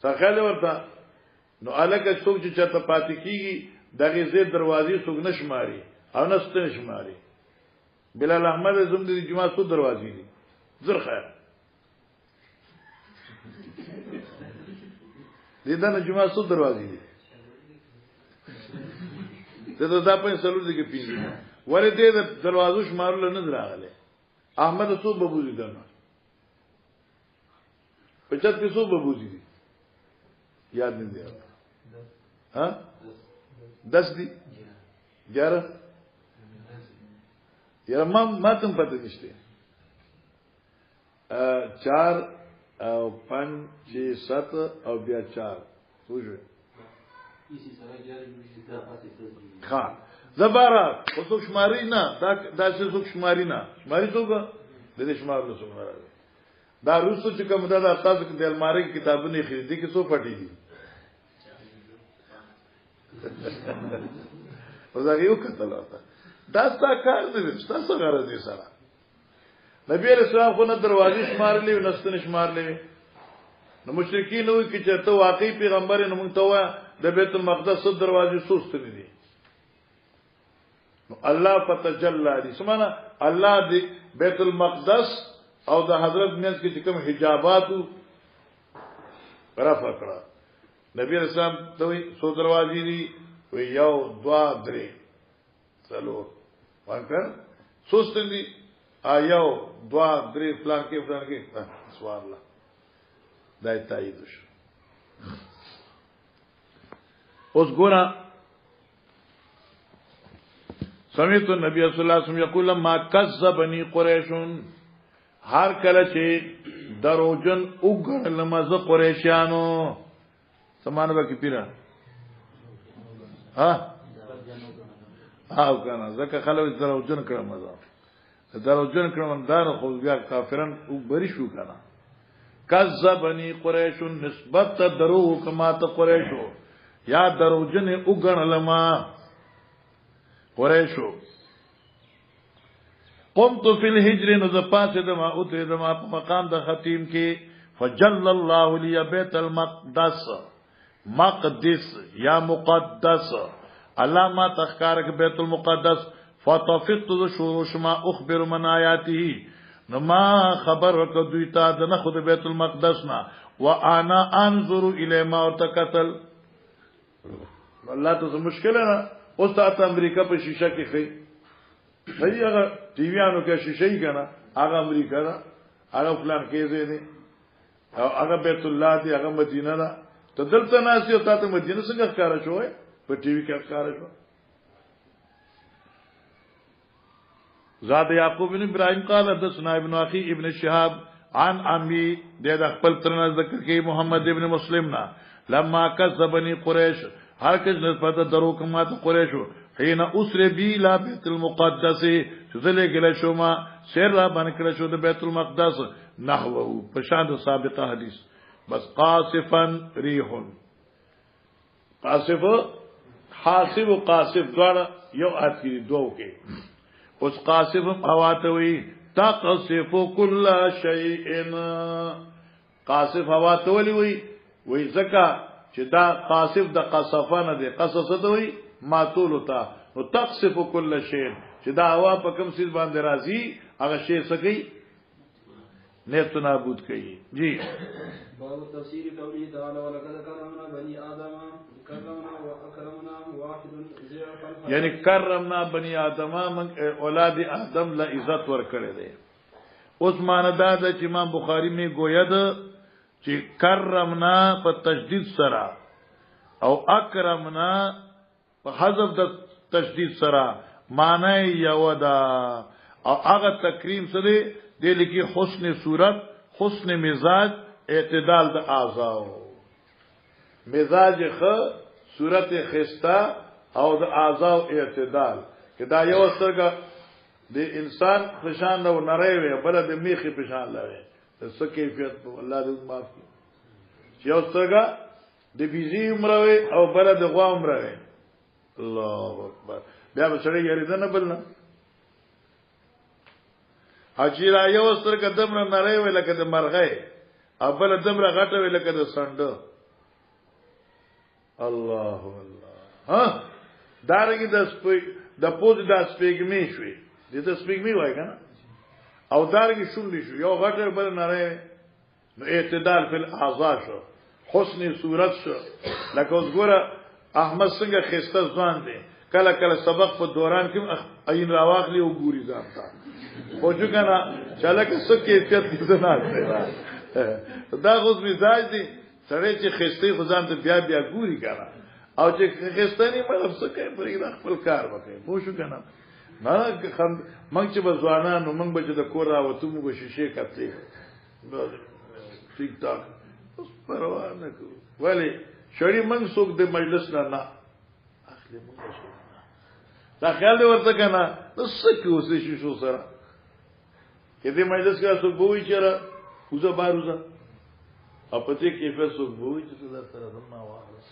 څنګه ورته نو الګ څوک چې چاته پاتې کیږي دغه زی دروازې څوک نشماري او نست نشماري بلال احمد زم دي جمعه څو دروازې دي زر خیر دې دنه جمعه څو دروازې دي ته دا په سلور دي کې پیږي ولې دې د دروازو شمارل نه راغله احمد سو ببوزي دنه 75 سو ببوزي دي یاد نه دی ها 10 دي 11 یاره ما تم پته نشته 4 او 5 6 7 او بیا 4 سوجو ها زبره اوسو شماري نه دا څه څوک شماري نه شماري څوک د دې شمار له څوک راځي دا روسو چې کوم دا تاسو د الماری کتابونه خریدي کې څو پټي دي ورته یو کتل دا څه کار دی تاسو غره دي سره نبی علیہ السلام خو نه دروازې شمارلې او نستن شمارلې نو مشرکین وو چې چرته واقعي پیغمبر نو مونږ ته وا د بیت المقدس دروازې سوست دي نو الله فتجلى دي سمانه الله دی بیت المقدس او د حضرت مینس کې کوم حجابات رفع کړه نبی علیہ السلام ته وی سو دروازې دي وی یو دوا درې څلور وانکر سوست دي آیاو دوا درې فلان کې سبحان الله دای تایید شو اوس ګورا سمعت النبي صلی الله علیه وسلم یقول ما کذبني قریش هر کله چې دروژن وګړل مزه قریشانو سمانه به کی پیرا ها او کنه ځکه خلک دروژن کړه مزه دروژن کړه دار خو بیا کافرن او بری شو کنه کذبني قریش نسبت درو کما ته قریشو یا دروژن وګړل ما قریشو قمت فی الهجر نزپاس دما اتر دما مقام د ختیم کې فجل الله لی بیت المقدس مقدس یا مقدس علامه تخکارک بیت المقدس فطفقت شروش ما اخبر من آیاته نما خبر ورک دویتا د نخد بیت المقدس نا وانا انظر الی ما ورتقتل الله ته مشکل نه اوس ته امریکا په شیشه کې خي صحیح هغه ټي ویانو کې شیشه یې کنه هغه امریکا دا هغه فلان کې زه دي او هغه بیت الله دی هغه مدینه ده ته دلته ناس یو ته مدینه څنګه ښکارا شوې په ټي وی کې ښکارا شو زاد یعقوب بن ابراهيم قال حدثنا ابن اخي ابن شهاب عن عمي د خپل ترنه ذکر کې محمد ابن مسلمنا لما كذبني قريش هر کس نسبت درو کما ته قریشو حين اسر بي لا بیت المقدس ذله گله شوما سر را باندې کړه شو د بیت المقدس نحوه په شان د سابقه حدیث بس قاصفا ريح قاصف حاسب و قاصف دواړه یو اخري دوه کې اوس قاصف هواته وي تقصف كل شيء قاصف هواته وي زکه چې دا قاصف د قصفه نه دی قصصه دوی ماتول تا نو تقصف كل شيء چې دا هوا په کوم سیز باندې راځي هغه شی سکی نیت نابود کوي جی باب تفسیر قوله تعالی ولقد کرمنا بني آدم کرمنا واکرمنا واحد ضعف یعنی کرمنا بني آدم من اولاد آدم لا عزت ور کړی دی اوس ماندا د چې امام بخاری می گویا ده چې کرمنا په تشدید سره او اکرمنا په حذف د تشدید سره معنی یو ده او هغه تکریم سره د لکی حسن صورت حسن مزاج اعتدال د اعضاء مزاج خ صورت خستا او د اعضاء اعتدال کدا یو څنګه د انسان پشان نو نری وي بل د میخي پشان لوي څه کیفیت الله دې معاف کړي یو څنګه د بيزي عمره او بل د غوا عمره الله اکبر بیا به سړی یریدنه بلنه اجیرا یو سترګه دمر نری وي لکه د مرغې او بل دمر غټه وي لکه د سنډو الله الله ها دارنګه د پوز د سپېګمی شوي د سپېګمی وای کنه او دارنګه شونډې شو یو غټه بل نری نو اعتدال فی الاعضاء شو حسن صورت شو لکه اوس ګوره احمد څنګه خسته ځوان دی کله کله سبق په دوران کې عین راواخلی او ګوري ځان ته خو جو کنه چاله کې څه کیفیت دې نه دا غوږ مزاج دي سړی چې خستې خدان ته بیا بیا ګوري کنه او چې خستنی مطلب څه کوي پرې خپل کار وکړي پوه شو کنه نه موږ چې بزوانانو موږ به چې د کور راوته موږ شیشه کتلې ټیک ټاک اوس پروا نه کوو ولی شړی موږ څوک د مجلس نه اخلي موږ شو دا خیال دی ورته کنه نو څه کوو څه شو سره کې دې مجلس کې څوک وایي چې را وزه باروزه او پته کې په څوک وایي چې دا سره زما واغس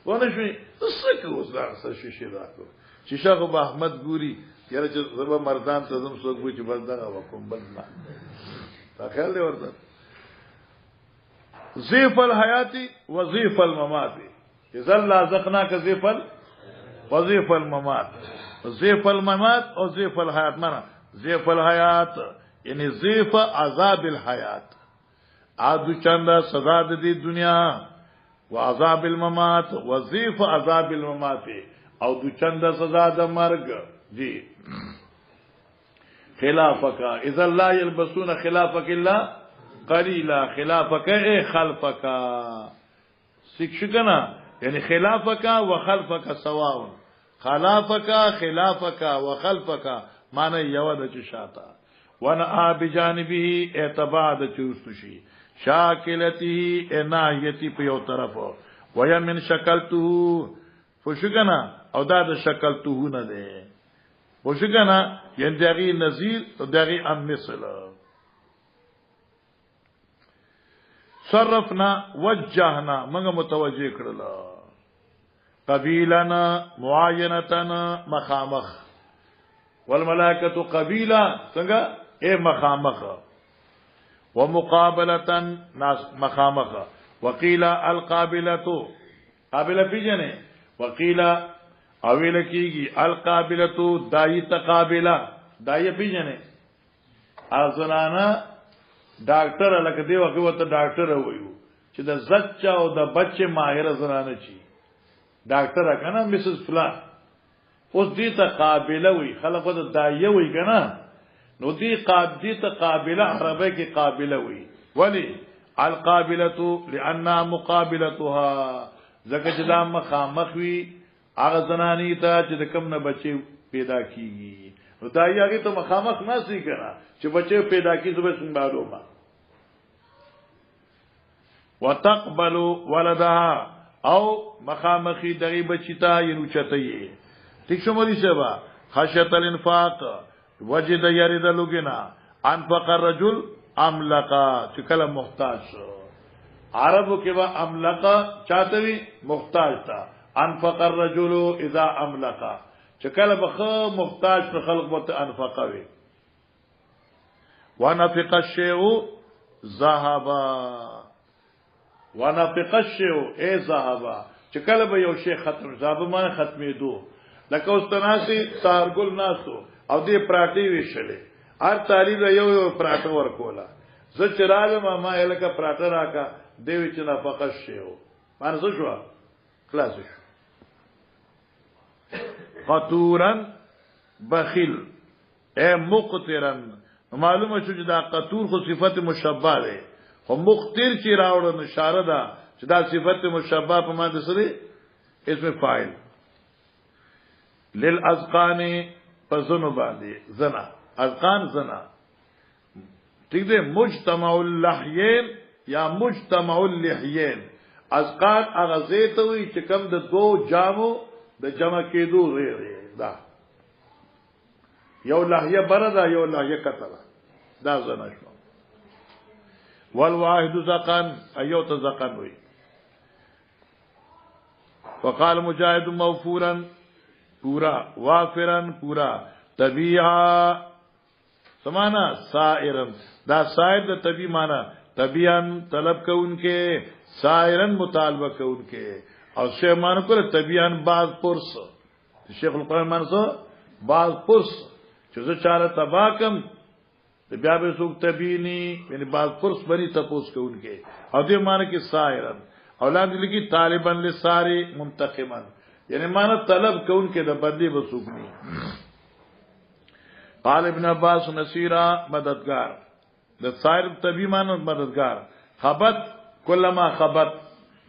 ونه شي څه کوو سره شیشه راکو چې شیخ ابو احمد ګوري یاره چې زما مردان ته زم څوک وایي چې بس دا وکم بل نه دا خیال دی ورته ضيف الحیات وظیف الممات اذا لازقناك ضيف وظیف الممات ضيف الممات او ضيف الحیات معنا ضيف الحیات یعنی ضيف عذاب الحیات عادو چندا سزا د دې دنیا وعذاب الممات وظیف عذاب الممات او دو چندا سزا د مرګ جی خلافک اذا لا يلبسون خلافك الا قليلا خلافك اي خلفك سکشکنا یعنی خلافك وخلفك سواء خلافك وخلفك معنی یو د چشاتا وانا بجانبه اعتباد چوستشی شاکلته انایتی په یو طرف ویا من شکلته فشکنا او دا د شکلته نه ده فشکنا یعنی دغه نظیر او دغه ام مثل صرفنا وجهنا موږ متوجه کړل قبیلنا معاینتنا مخامخ والملائکه قبیلا څنګه اے مخامخ ومقابله ناس مخامخ وقيل القابله قابله پیجنه وقيل اویل کیږي القابله دای تقابله دای پیجنه ازلانا ډاکټر لکه دی وخت ته ډاکټر وایو چې د زچا او د بچي ماهر زنانه چی ډاکټر کنه مسز فلان اوس دې ته قابله وي خلکو ته دایه وي کنه نو دې قابدی ته قابله عربی کې قابله وي ولی القابله لانها مقابلتها زکه چې دا مخامخ وي هغه زنانی ته چې د کم نه بچي پیدا کیږي نو دایه هغه ته مخامخ نه سي کنه چې بچي پیدا کی زبر څنګه معلومه وتقبل ولدها او مخامخي دغه بچی ته یو چته یې ٹھیک شو مولوی شبا خشیت الانفاق وجد یرید لوګنا انفق الرجل املقا چې کله محتاج شو عربو کې وا املقا چاته وي محتاج تا انفق الرجل اذا املقا چې کله بخ محتاج پر خلق وته انفقه وي ونفق الشيء ذهبا ونفق الشيء اي ذهبا چې کله به یو شی ختم ذهب معنی ختمې دو لکه استناسي سارګل ناسو او دې پراټي ویشلې هر طالب یو پراټو ورکولا زه چرال ما الکه پراټه راکا دیوی چې نفقه شیو معنی څه شو خلاص شو قطورن بخیل اے مقترن معلومه شو چې دا قطور خو صفت مشبہ ده خو مقتر چې راوړل اشاره ده چې دا صفت مشبہ په معنی سره اسم فاعل للازقان پسونو باندې زنا اذقان زنا ٹھیک ده مجتمع اللحیین یا مجتمع اللحیین اذقان اغزیت وی چې کم د دو جامو د جمع کېدو غیر دا یو لحیه بردا یو لحیه کتلا دا زنا شو والواحد زقان ایو تزقان وی وقال مجاهد موفورا پورا وافرن پورا طبیعا سمانا سائرن دا سائر دا طبیع مانا طبیعن طلب کونکے سائرن مطالبہ کونکے اور شیخ مانو کرے طبیعن باز پرس شیخ القرآن مانسو باز پرس چوزو چارہ تباکم بیا به سوک طبیعنی یعنی باز پرس بنی تپوس کونکے اور دیو مانا کی سائرن اولاد لکی طالباً لساری منتقماً یعنی معنا طلب کون کې د بدلی وسوکني. قال ابن عباس نصيرا مددگار د صائر طبي معنا مددگار. خبت کلما خبت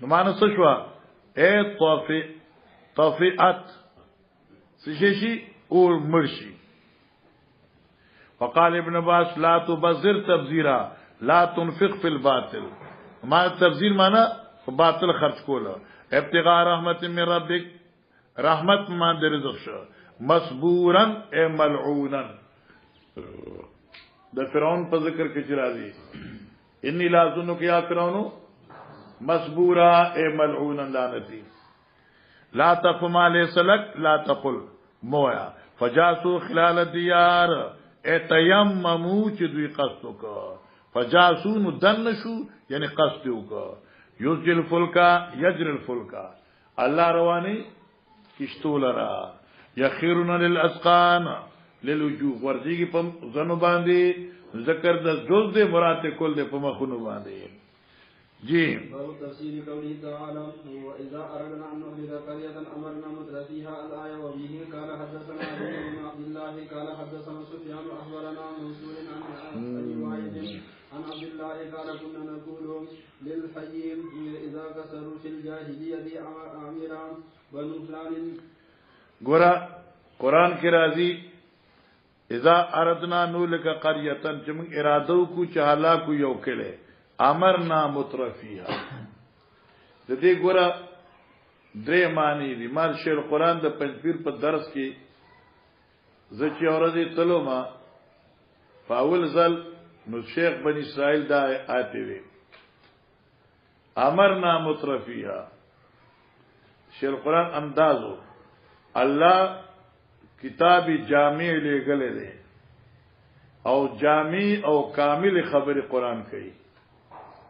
معنا څه شو؟ اے طفئت سشي او مرشي. وقال ابن عباس لا تبذر تبذيرا لا تنفق في الباطل. ما تبذير معنا باطل خرج کوله. ابتغاء رحمت من ربك رحمت ما د رزق شو. مسبورا اے ملعونا د فرعون په ذکر کې راځي انی لا ظنک یا فرعون مسبورا اے ملعونا لعنتی. لا تفما ليس لك لا تقل مویا فجاسو خلال الديار اے تیممو چې دوی قصد وکړه. فجاسو نو دن شو یعنی قصد وکړه. یسجل فلکا یجر الفلکا الله رواني کشتو لرا. یخیرون للاسقان للوجوه ورځيږي په زنو باندې ذکر د جز د مراد کول د په مخونو باندې. جی باب تفسير قوله تعالى واذا اردنا ان نهلك قريه امرنا مترفيها الايه وبه قال حدثنا علي بن عبد الله قال حدثنا سفيان اخبرنا منصور عن ابي وائل عن عبد الله قال كنا نقول للحي اذا كسروا في الجاهليه اميرا بنو فلان. ګورا قران کې راځي اذا اردنا نهلك قريه چې موږ اراده کو چې هلاکو یو کله امرنا مترفیها. د دې ګوره درې معنی دي. مال شیخ قرآن د پنځپیر په درس کې زچ اورځي تلو ما فاول زل نو شیخ بن اسرائیل دا آتے وی امرنا مترفیها. شیخ قرآن اندازو الله کتاب جامع لګلې ده او جامع او کامل خبر قرآن کوي.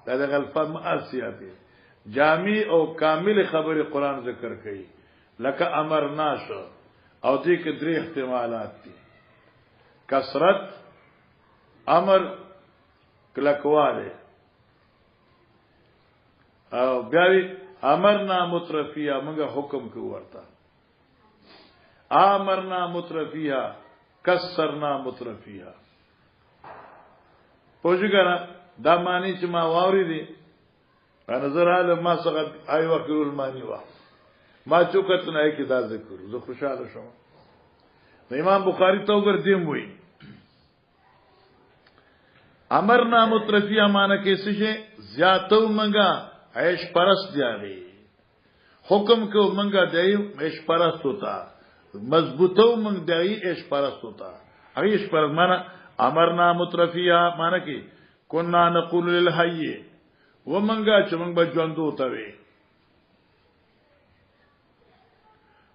دا د غلطه معصیت جامع او کامل خبر قرآن ذکر کوي لکه امرنا شو او دې کې درې احتمالات دي. کثرت امر کلکواله او بیا امرنا مترفیه موږ حکم کوو ورته. امرنا مترفیه کسرنا مترفیه. پوجګره دا معنی چې ما واوري دي نظر حال ما څنګه آی وکړو المانی وا ما چوکت نه کې دا ذکر زه خوشاله شوم. امام بخاری تو ګر دیم وای امرنا مترفیه معنی کې څه شي زیاتو منګه عیش پرست دی. حکم کو منګه دی عیش پرست ہوتا مضبوطو منګ دی عیش پرست ہوتا. عیش پر معنی امرنا مترفیه معنی کې كنا نقول للحي ومنګه چې موږ به ژوندو ته وي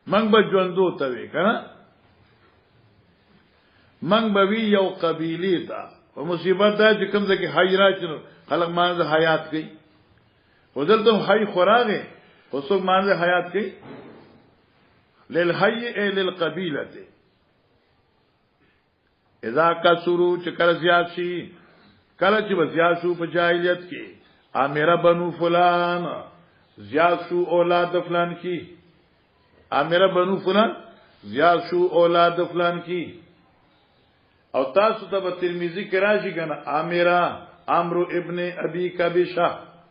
موږ به ژوندو ته وي کنه موږ به یو قبيله ته او مصیبت دا چې کوم ځکه حي راځي خلک مانځه حیات کوي ودلته حي خوراغه اوسو مانځه حیات کوي للحي اي للقبيله اذا كسروا چې کله زیات شي کله چې زیات شو په جاهلیت کې امیر بنو فلان زیات شو اولاد فلان کی امیر بنو فلان زیات شو اولاد فلان کی. او تاسو ته په ترمذی کې راشي کنه امیرا عمرو ابن ابي کبیشا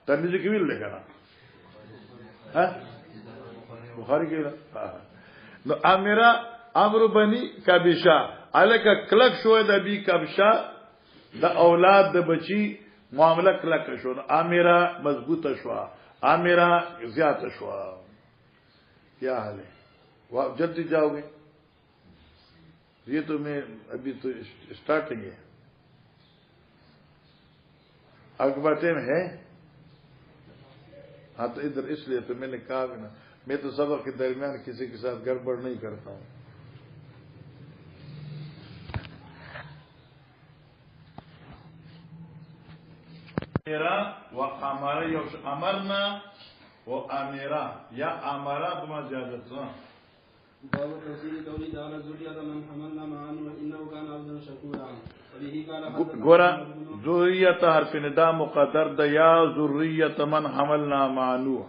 ترمذی کې ویل کنه ها بخاری کې نو امیرا عمرو بني کبیشا الک کلک شو د ابي کبشا د اولاد د بچی معاملہ کلک شو. امیرا مضبوطه شو امیرا زیاته شو. کیا حال ہے وہ جلدی جاؤ گے یہ تو میں ابھی تو اسٹارٹنگ ہے اگبا ٹائم ہے. ہاں تو ادھر اس لیے تو میں نے کہا نا میں تو سبق کے درمیان کسی کے ساتھ گڑبڑ نہیں کرتا ہوں. و امر یو امرنا و امیرا یا امرا بما زیادت. باب تفسیر قولی تعالی ذریۃ من حملنا معا نوح انه كان عبدا شکورا. ګورا ذریۃ حرف ندا مقدر د یا ذریۃ من حملنا معا نوح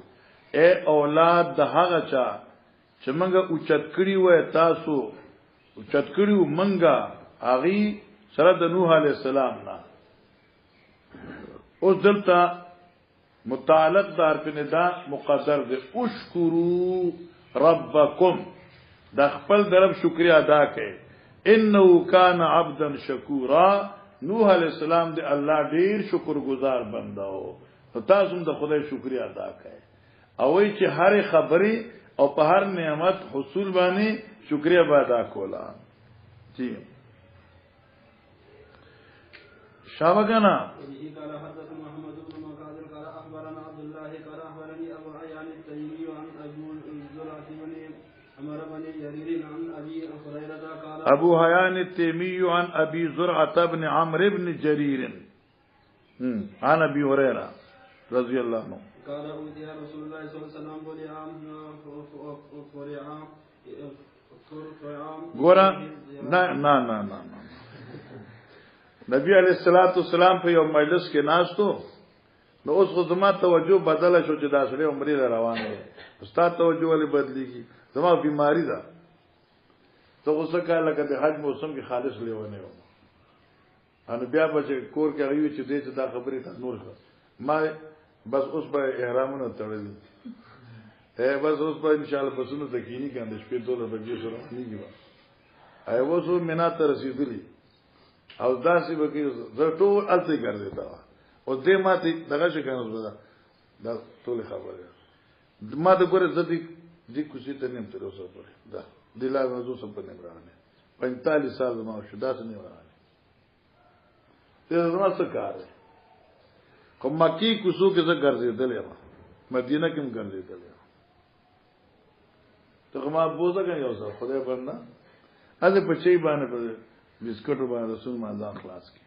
اے اولاد د هغه چا چې منګه اوچت کړی وای تاسو اوچت کړیو منګه اغي سره د نوح علی السلام نه اوس دلته متعلق دار په ندا مقدر دې اشکرو ربکم د خپل درب شکریا ادا کړئ انه کان عبدا شکورا نوح علیہ السلام دې الله ډیر شکر گزار بنده او تاسو د خدای شکریا ادا کړئ او وی چې هر خبري او په هر نعمت حصول باندې شکریا ادا کولا جی شاوګنا ابو حیان التیمی عن ابی زرعة بن عمرو بن جریر عن ابی هريره رضی اللہ عنہ قال اوتي رسول الله صلى الله عليه وسلم ګورا نه نبی علیہ الصلوۃ والسلام په یو مجلس کې ناستو نو اوس خدما توجه بدله شو چې دا سره عمرې روان دي استاد توجه ولې بدليږي زما بیماری ده ته اوسه کاله کده حج موسم کې خالص لیونه و ان بیا به کور کې غوي چې دې دا خبرې ته نور کړ ما بس اوس به احرامونه تړلې بس اوس به ان شاء الله بسونو تکینی کنده شپې دوله بجې سره نیږي ایو وسو مینا ته رسیدلی او داسې به کې زه ټول الته ګرځیدا او دې ماته دغه څه کنه زړه دا ټول خبره ما ته ګوره زدي دې کوشي ته نیم تر اوسه پورې دا دلا وځو سم په نمرانه 45 سال ما شو دا څه نمرانه ته زما څه کار کوم مکی کوسو کې څه ګرځیدل یم مدینه کې هم ګرځیدل یم ته ما بوزه کنه یو څه خدای بندا اځه په چي باندې په بسکټو باندې رسول مازان خلاص کی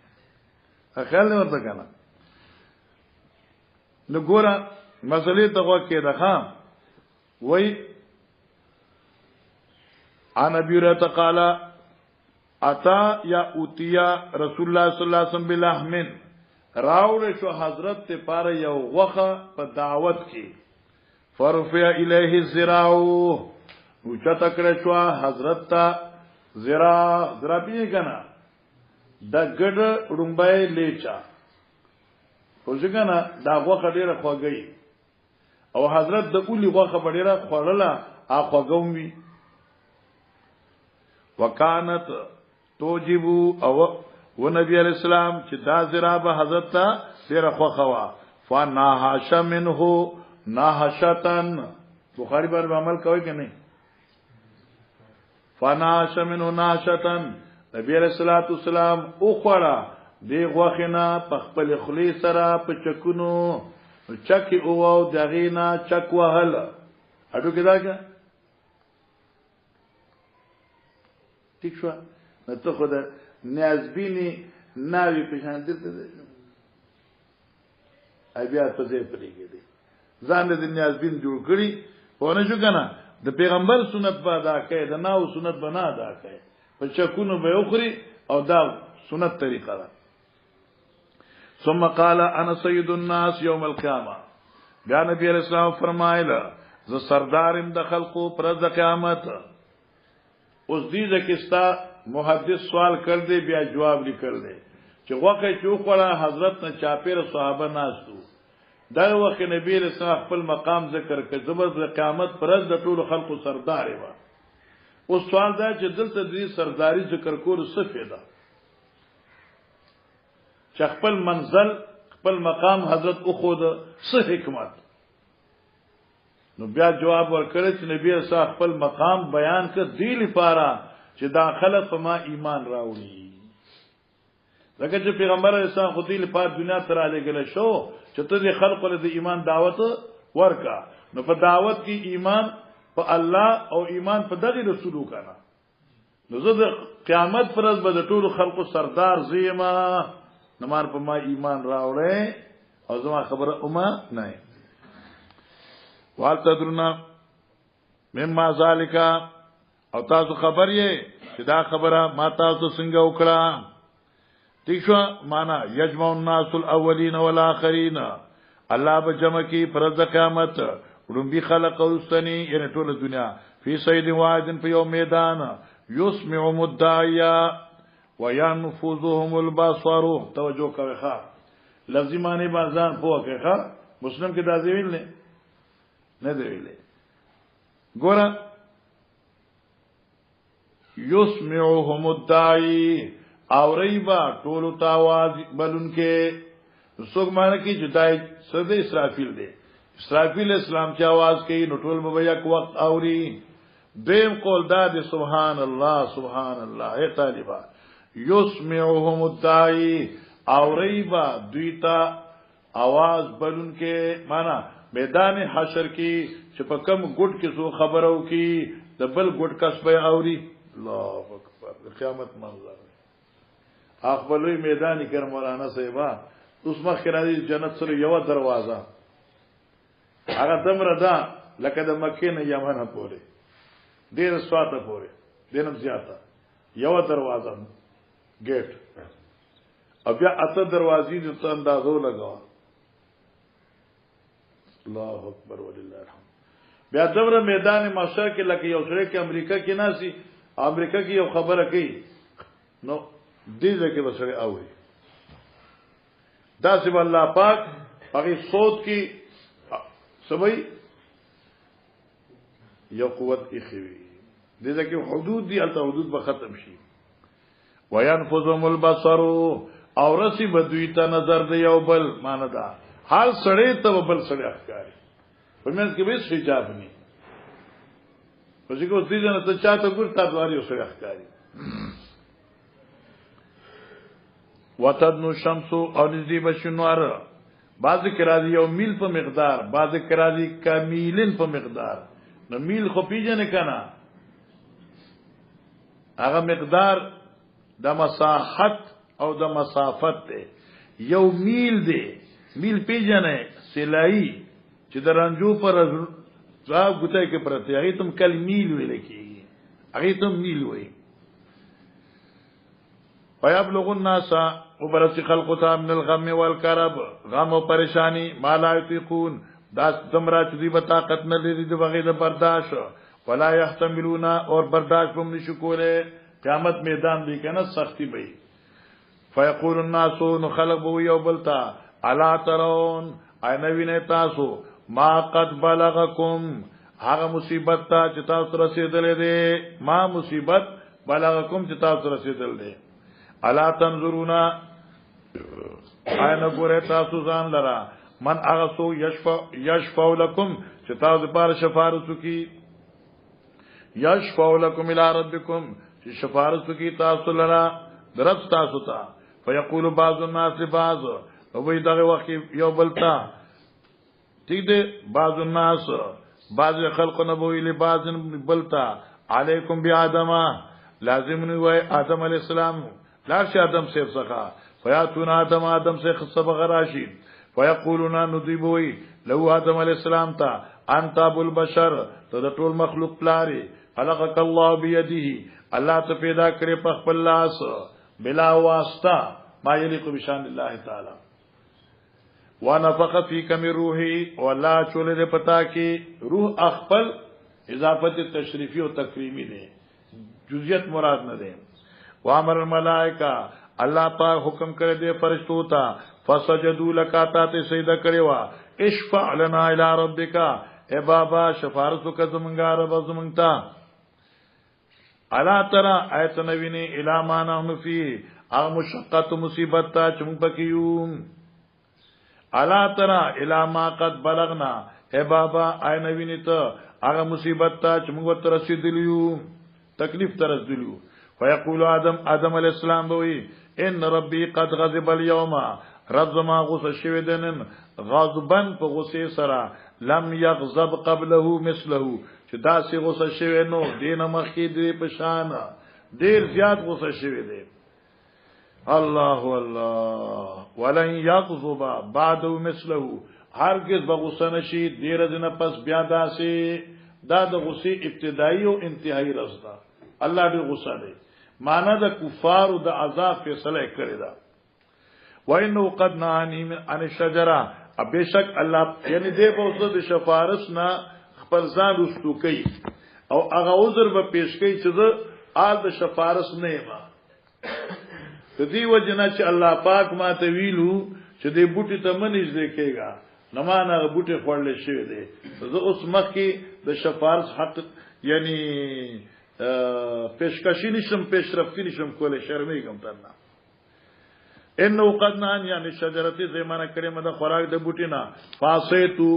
خیال نه ورته کنه نو ګوره مسلې ته وکړه د خام وای عن ابي هريره قال اتا یا اوتیا رسول الله صلی الله علیه وسلم بلحم راوړ شو حضرت ته پاره یو غوخه په دعوت کې فرفع الیه الذراع او چته کړه شو حضرت ته زرا پیږي کنه دا ګډ رومبای لیچا خو څنګه دا غوخه ډیره خوږی او حضرت د اولی غوخه ډیره خوړله اخوګومي وکانت توجبو او نبی علیہ السلام چې دا زرا به حضرت ته ډیره خوخه وا فناحش منه ناحشتن بخاری باندې عمل کوي که نه فناحش منه ناحشتن نبی علیہ الصلوۃ والسلام او خړه دی غوخینا په خپل خلی سره په چکونو چکی او دغینا چک وهل اډو کې دا که ټیک شو نو ته خو د نیازبینی ناوی پېژان دلته ای بیا په ځای پرېږي دي ځان د نیازبین جوړ کړي ونه شو کنه د پیغمبر سنت به ادا کړي د ناو سنت به نه ادا کړي په چکونو به اخري او دا سنت طریقه ده ثم قال انا سيد الناس يوم القيامه بیا نبی علیہ السلام فرمایله ز سردارم د خلقو پر د قیامت اوس دې ځکستا محدث سوال کړ دې بیا جواب لیکل دې چې واقع چوکړه حضرت نه چاپیر صحابه ناسو دا وخت نبی علیہ السلام خپل مقام ذکر کړ زبر د قیامت پر د ټول خلقو سردار و اوس سوال دا چې دلته دې سرداری ذکر کول څه فایده چې خپل منزل خپل مقام حضرت او خود څه حکمت نو بیا جواب ورکړ چې نبی صاحب خپل مقام بیان کړ دی لپاره چې داخله په ما ایمان راوړي لکه چې پیغمبر اسلام خو دی لپاره دنیا تر علیګل شو چې ته د خلکو له ایمان دعوت ورکا نو په دعوت کې ایمان په الله او ایمان په دغه رسولو کنه نو زه د قیامت پر ورځ به د ټول خلکو سردار زیما نمار په ما ایمان راوړې او زما خبره اومه نه وال تدرنا مما ذالک او تاسو خبر یې چې دا خبره ما تاسو څنګه وکړه ٹھیک شو معنا یجمع الناس الاولین والآخرین الله به جمع کی پر د قیامت رومبي خلق او استنی یعنی ټول دنیا فی صید واحد په یو میدان یسمع مدعیا وینفذهم البصر. توجه کوي ښا لفظي معنی بازان په وکړه مسلم کې دا دی ویل نه دی ویل. ګوره یسمعهم الداعی اوریبا ټولو تاواز بلون کې څوک معنی کې جدای سره اسرافیل دی. اسرافیل اسلام چې आवाज کوي نو ټول به یک وخت اوري. دیم قول داد سبحان الله سبحان الله. اے طالبا یسمعهم الداعی اوریبا دویتا आवाज بلون کې معنا میدان حشر کې چې په کم ګډ کې سو خبرو کې د بل ګډ کس به اوري. الله اکبر قیامت منظر اخبلوی میدان کې مولانا صاحبہ اوس مخ راځي جنت سره یو دروازه هغه دمره ده لکه د مکې نه یمن پورې ډیر سواته پورې دینم زیاته یو دروازه گیټ او بیا اته دروازې د ته اندازو لگاو. الله اکبر ولله الحمد. بیا دمره میدان محشر کې لکه یو سره کې امریکا کې ناسي امریکا کې یو خبره کوي نو دې ځکه وسره اوري دا سب الله پاک هغه صوت کې سبي یو قوت اخوي دې ځکه حدود دي الته حدود به ختم شي. وينفذهم البصر او رسی بدوی ته نظر دی یو بل مان دا حال سړی ته بل سړی ښکاری په منځ کې به حجاب نه پس کو دې نه ته چاته ګور تا دواري سړی ښکاری. وتدنو الشمس او نزدې بشنوار بعض کرا دی یو میل په مقدار بعض کرا دی کاملین په مقدار. نو میل خو پیژنې کنه هغه مقدار د مساحت او د مسافت دی. یو میل دی میل پیژنې سلای چې د رنجو پر ځا ګوتای کې پرته هغه تم کل میل ویل کیږي هغه تم میل وایي. فیبلغ الناس وبرس خلقتا من الغم والكرب غم و پریشانی ما لا یطيقون دا تمرا چې دی طاقت نه لري د بغیر برداشت ولا يحتملون اور برداشت هم نشو کوله. قیامت میدان دی کنه سختی به. فیقول الناس خلق بو یو بلتا الا ترون عینوینه تاسو ما قد بلغکم هغه مصیبت ته چې تاسو رسیدلې ده ما مصیبت بلغکم چې تاسو رسیدل ده. الا تنظرونا عین ګوره تاسو ځان لرا من هغه سو یشفع لكم چې تاسو لپاره شفاعت وکي یشفع لكم الى ربکم چې شفاعت وکي تاسو لرا درس تاسو ته. فیقول بعض الناس لبعض وې دغه وخت یو بلتا ٹھیک ده بعض الناس بعض خلق نبوی لبعض بلتا علیکم بآدم لازم نه وای آدم علیہ السلام لا شي آدم سے څخه فیاتون آدم سے خصب غراشی فیقولون ندیبوی لو آدم علیہ السلام تا انت ابو البشر ته د ټول مخلوق پلاری خلقک الله بيدیه الله ته پیدا کړې په خپل لاس بلا واسطه ما یلیق بشان الله تعالی. ونفخ فیک من روحی ولا چول دې پتا کې روح خپل اضافت تشریفی او تکریمی ده جزئیت مراد نه ده. وامر الملائکه الله پاک حکم کړی دې فرشتو ته فسجدوا لکاتا ته سجده کړي وا اشفع لنا الى ربک اے بابا شفاعت وکړه زمونږه رب زمونږه. الا ترى ایت نوینه الی ما نحن فی او مشقت مصیبت تا چم پکیوم. الا ترى الی ما قد بلغنا اے بابا ای نوینه ته هغه مصیبت تا چم وت رسیدلیو تکلیف تر رسیدلیو. فیقول آدم علیہ السلام بوئی ان ربی قد غضب اليوم رب زما غصه شوی دنن غضبن په غصه سره لم یغضب قبله مثله چې داسې غصه شوی نو دین مخکې دی په شان ډیر زیات غصه شوی دی. الله الله ولن یغضب بعده مثله هرگز به غصه نشي ډیر دنه پس بیا داسې دا د غصه ابتدایي او انتهایی رسدا الله دې غصه دی معنا د کفار او د عذاب فیصله کړی دا. وانه قد نهانی عن الشجره ابشک الله یعنی دې په اوسه د شفارس نه خپل ځان رستو کوي او هغه عذر به پیش کوي چې زه آل د شفارس نه یم د دې وجنه چې الله پاک ما ته ویلو چې دې بوټي ته منځ لیکيګا نه ما نه بوټي خورل شي دي زه اوس مخکې د شفارس حق یعنی پیشکشی نشم پیشرفتی نشم کولای شرمېږم ترنه انه قد نان یعنی شجرتی زمانہ کړي مده خوراک د بوټي نه فاسیتو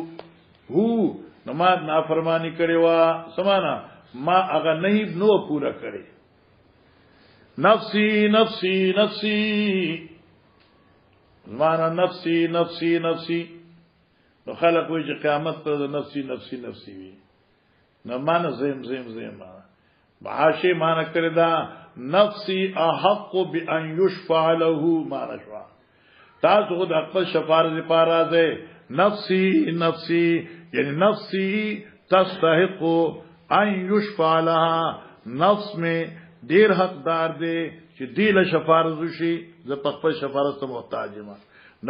هو نماز نافرمانی کړي وا سمانا ما هغه نه نو پورا کړي نفسی نفسی نفسی معنا نفسی نفسی نفسی نو خلق وی چې قیامت پر نفسی نفسی نفسی وی نه معنا زم زم زم معاشی معنا کړی دا نفسی احق بان یشفع له معنا شوا تاسو خود خپل شفاعت لپاره راځي نفسی نفسی یعنی نفسی تستحق ان یشفع لها نفس میں دیر حقدار دے چې دیل شفاعت وشي ز خپل شفاعت ته محتاج ما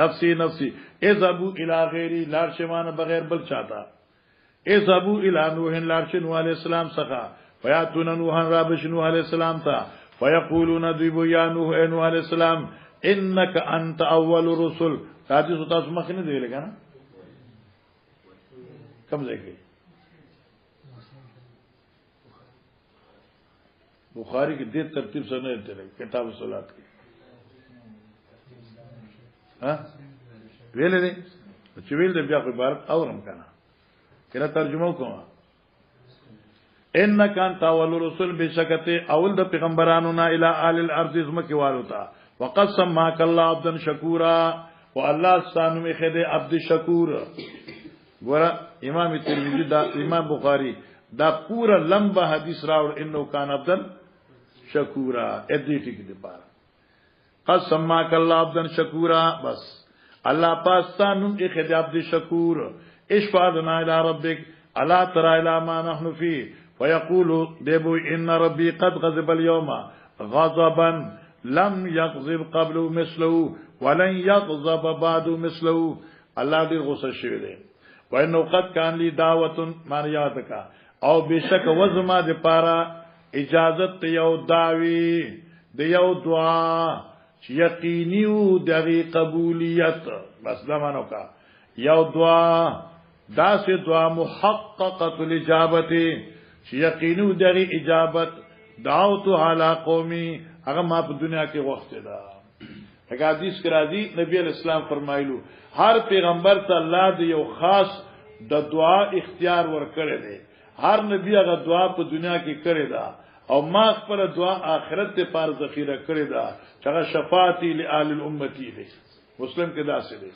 نفسی نفسی اذهبوا الى غیری لار شمانه بغیر بل چاہتا اذهبوا الى نوح لار نوح علیہ السلام څخه فیاتون نوح رابش نوح علیہ السلام تا فیقولون ذو یا نوح اے نوح علیہ السلام انك انت اول الرسل حدیث تاسو مخ نه دی لګا نه کم ځای کې بخاری کی دې ترتیب سره نه دی کتاب الصلات کې ها ویل دي چې ویل دي بیا په عبارت اورم کنه کله ترجمه کوم انک انت اول الرسل بشکته اول د پیغمبرانو نه الی آل الارض زمکی والوتا وقسم ما کلا عبدا شکورا والله ستانو می خده عبد شکور ګور امام ترمذی دا امام بخاری دا پورا لمبا حدیث راوړ انه کان عبدا شکورا ادي ټیک دی بار قسم ما کلا عبدا شکورا بس الله پاستانو می خده عبد شکور اشفعنا الى ربك الا ترى الى ما نحن فيه ويقول دبو ان ربي قد غضب اليوم غضبا لم يغضب قبله مثله ولن يغضب بعده مثله الله دې غصه شوی دی وانه قد كان لي دعوه مانياتك او بشک وزما د پارا اجازت یو داوی د یو دعا چې یقینیو دغه قبولیت بس دا مانو کا یو دعا دا سه دعا محققه الاجابه چې یقینو دغه اجابت دعوت علی قومي هغه ما په دنیا کې وخت ده هغه حدیث کې راځي نبی اسلام فرمایلو هر پیغمبر ته الله د یو خاص د دعا اختیار ورکړي دی هر نبی هغه دعا په دنیا کې کړی دا او ما خپل دعا آخرت ته پار ذخیره کړی دا چې هغه شفاعتي لآل الامتی دی مسلم کې داسې دی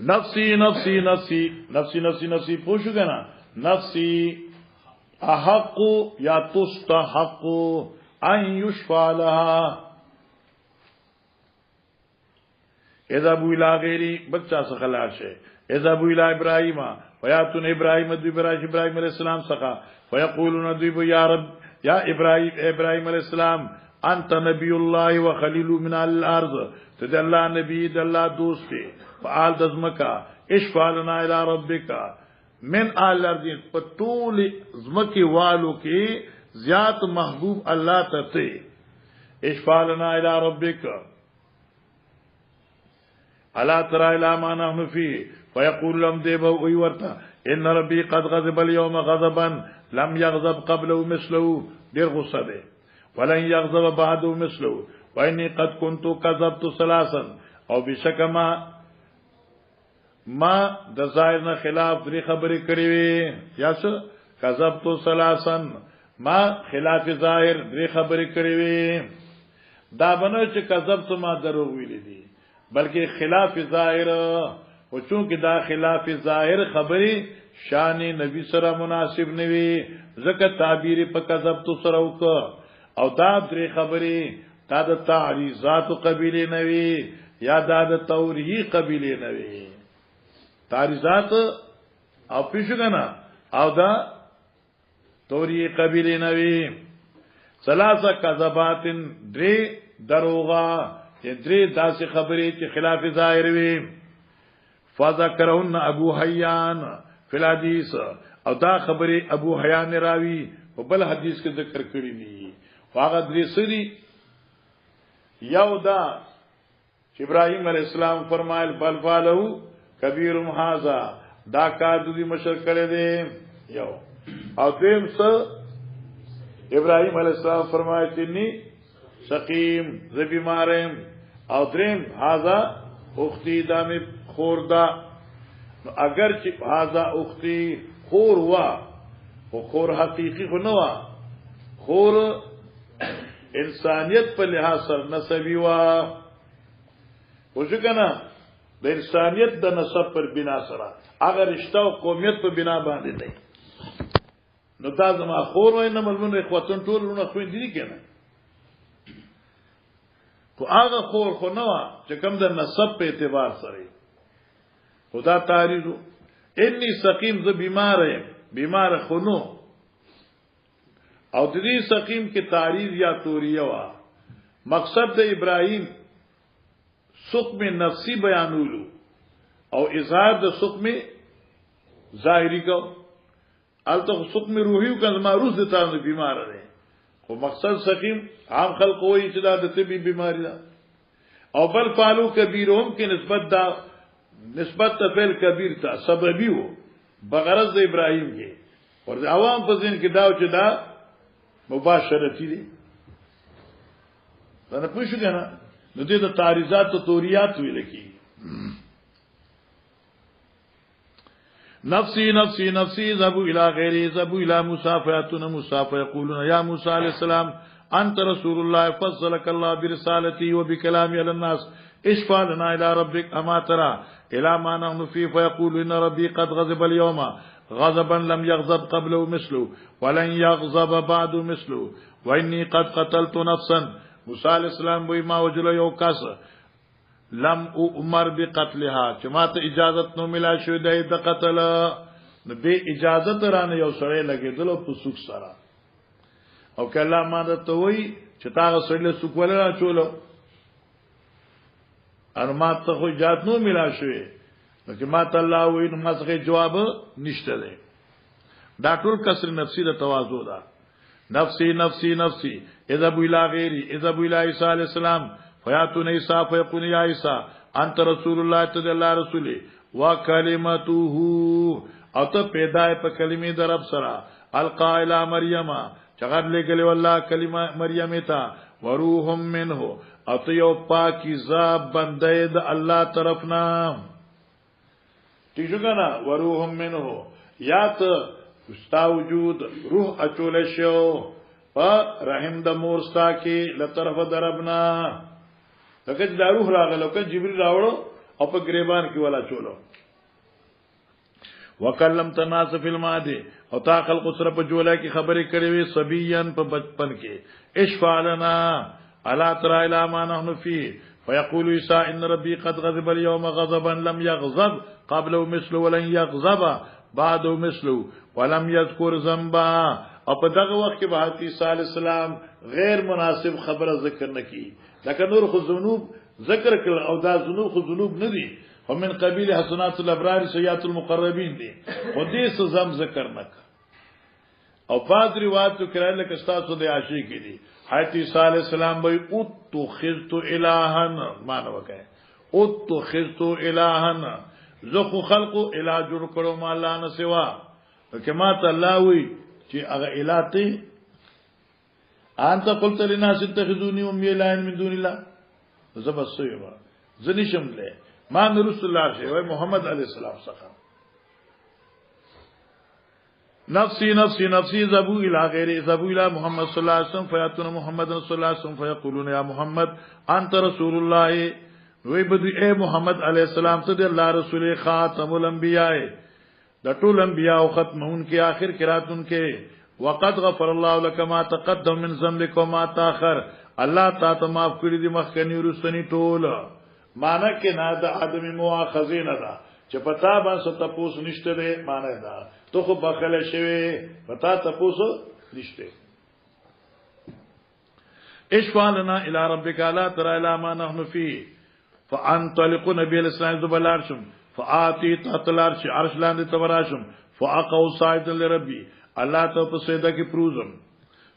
نفسی نفسی نفسی نفسی نفسی نفسی پوښو کنه نفسی احق یا تستحق ان یشفع لها اذا ابو الى غیری بچا څخه لاړ شي اذا ابو الى ابراهیم وياتون ابراهیم ابراهیم علیہ السلام څخه ويقولون ذو یا رب یا ابراهیم علیہ السلام انت نبی الله وخلیل من الارض ته الله نبی د الله دوست دی فعال دزمکا اشفع لنا الى ربک من آل الارض پتول زمکی والو کی زیات محبوب الله ته اشفع لنا الى ربک الا ترى الى ما نحن فيه فيقول لهم ديبو اي ورتا ان ربي قد غضب اليوم غضبا لم يغضب قبله مثله دير غصه ده ولن يغضب بعده مثله واني قد كنت كذبت ثلاثا او بشک ما د ظاهر نه خلاف لري خبرې کړې وي یا څه کذبت ثلاثا ما خلاف ظاهر لري خبرې کړې وي دا بنو چې کذبت ما دروغ ویلې دي بلکې خلاف ظاهر او چونکه دا خلاف ظاهر خبرې شان نبی سره مناسب نه وي ځکه تعبیر په کذبت سره وک او دا درې خبرې دا د تعریضات قبیله نه وي یا دا د توریح قبیله نه وي تعریضات او پیشګنا او دا توریح قبیله نه وي ثلاثه کذبات درې دروغه درې داسې خبرې چې خلاف ظاهر وي فذكرهن ابو حيان فی الحديث او دا خبره ابو حیان راوی په بل حدیث کې ذکر کړی دی هغه درې سری یو دا ابراهيم عليه السلام فرمایل بل فالو کبیرم هاذا دا کار دوی مشر کړی دی یو او دیم څه ابراهيم عليه السلام فرمایي تني سقيم ز بیمارم او دریم هاذا اختی دامه خوردا اگر چې هاذا اختی خور وا او خور حقيقي خو نه وا خور انسانیت په لحاظ سره نسبی وا وځکنه د انسانیت د نسب پر بنا سره اگر رشتہ او قومیت په بنا باندې نه نو دا زما خور وای نه ملمن اخواتون ټولونه خو دي کنه خو هغه خور خو نه وا چې کوم د نسب په اعتبار سره خدا تعریض انی سقیم ز بیمار خونو او د دې سقیم کې تعریض یا توریه وا مقصد د ابراهیم سقم نفسی بیانولو او اظهار د سقم ظاهری کو الته سقم روحی کا معروض د تاسو بیمار دی خو مقصد سقیم عام خلق وایي چې دا د طبي بیماری ده او بل فالو کبیرهم کې نسبت فعل کبیر تا سببی وو بغرض د ابراهیم کې اور عوام په ځین کې دا چې دا مباشرتی دي دا نه پوښښ کنه نو دې د تعریضات او توریات ویل کی نفسی نفسی نفسی ذهبوا الى غیری ذهبوا الى موسی فیاتون موسی فیقولون یا موسی علیہ السلام انت رسول الله فضلك الله برسالتي وبكلامي على الناس اشفع لنا الى ربك اما ترى الى ما نحن فيه فيقول ان ربي قد غضب اليوم غضبا لم يغضب قبله مثله ولن يغضب بعد مثله واني قد قتلت نفسا موسی علیہ السلام وی ما وجل یو کس لم امر بقتلها چې ما ته اجازت نو ملا شو د قتل نو به اجازت رانه یو سړی لګیدلو په سوق سره او کله ما ته وی چې تاغه سړی سوق ولا چولو ان ما ته خو اجازت نو ملا شوې نو چې ما ته الله وی نو ما څه جواب نشته دی دا ټول کسر نفسي د تواضع ده نفسی نفسی نفسی اذهبوا الى غیری اذهبوا الى عیسی علیہ السلام فیاتون عیسی فیقون یا عیسی انت رسول الله ته الله رسول وکلمته او ته پیدای په کلمې در رب سره القائل مریم چغد لګلی والله کلمه مریم ته وروح منه او ته یو پاکیزه بنده د الله طرفنا تیجوګنا وروح منه یا ته استا وجود روح اچول شو رحم د مورستا کې لطرف دربنا دغه د روح راغلو ک جبريل راوړو او په گریبان کې ولا چولو وکلمت الناس فی الماضی او تا خلق سره په جولا کې خبرې کړې وي صبیان په بچپن کې اشفع لنا الا ترى الى ما نحن فيه فيقول عيسى ان ربي قد غضب اليوم غضبا لم يغضب قبله مثله ولن يغضب بعده مثله ولم يذكر ذنبا او په دغه وخت کې به عیسی علی السلام غیر مناسب خبره ذکر نکي لکه نور خو ذنوب ذکر کړ او دا ذنوب خو ذنوب نه دي هم من قبیل حسنات الابرار سیئات المقربین دي خو دې څه زم ذکر نک او بعض روایت کړه لکه تاسو د عاشق دي عیسی علی السلام به او تو خذت الہن معنی وکړه او تو خذت الہن زخو خلقو الہ جوړ کړو ما الله نه سوا کما ته الله وی چې هغه الہتی انت قلت للناس اتخذوني امي الهين من دون الله زبسيوا زنيشم له ما رسول الله شي وای محمد عليه السلام څخه نفسي نفسي نفسي ذبوا الى غير ذبوا الى محمد صلى الله عليه وسلم فياتون محمد صلى الله عليه وسلم فيقولون يا محمد انت رسول الله وی بدی اے محمد علیہ السلام ته د الله رسول خاتم الانبیاء د ټول انبیاء او ختمون کې آخر قراتون کې وقد غفر الله لك ما تقدم من ذنبك وما تاخر الله تعالی معاف کړی دي مخکنی ورستنی ټول معنی کې نه د ادم مؤاخذه نه ده چې پتا باندې تاسو نشته ده معنی ده تو خو بخله شوی پتا تاسو نشته اشفع لنا الى ربك لا ترى الى ما نحن فيه فانطلقوا نبي الاسلام ذبلارشم فآتی تحت العرش عرش لاندې توراشم فاقوا ساجدا لربي الله ته په سجده کې پروزم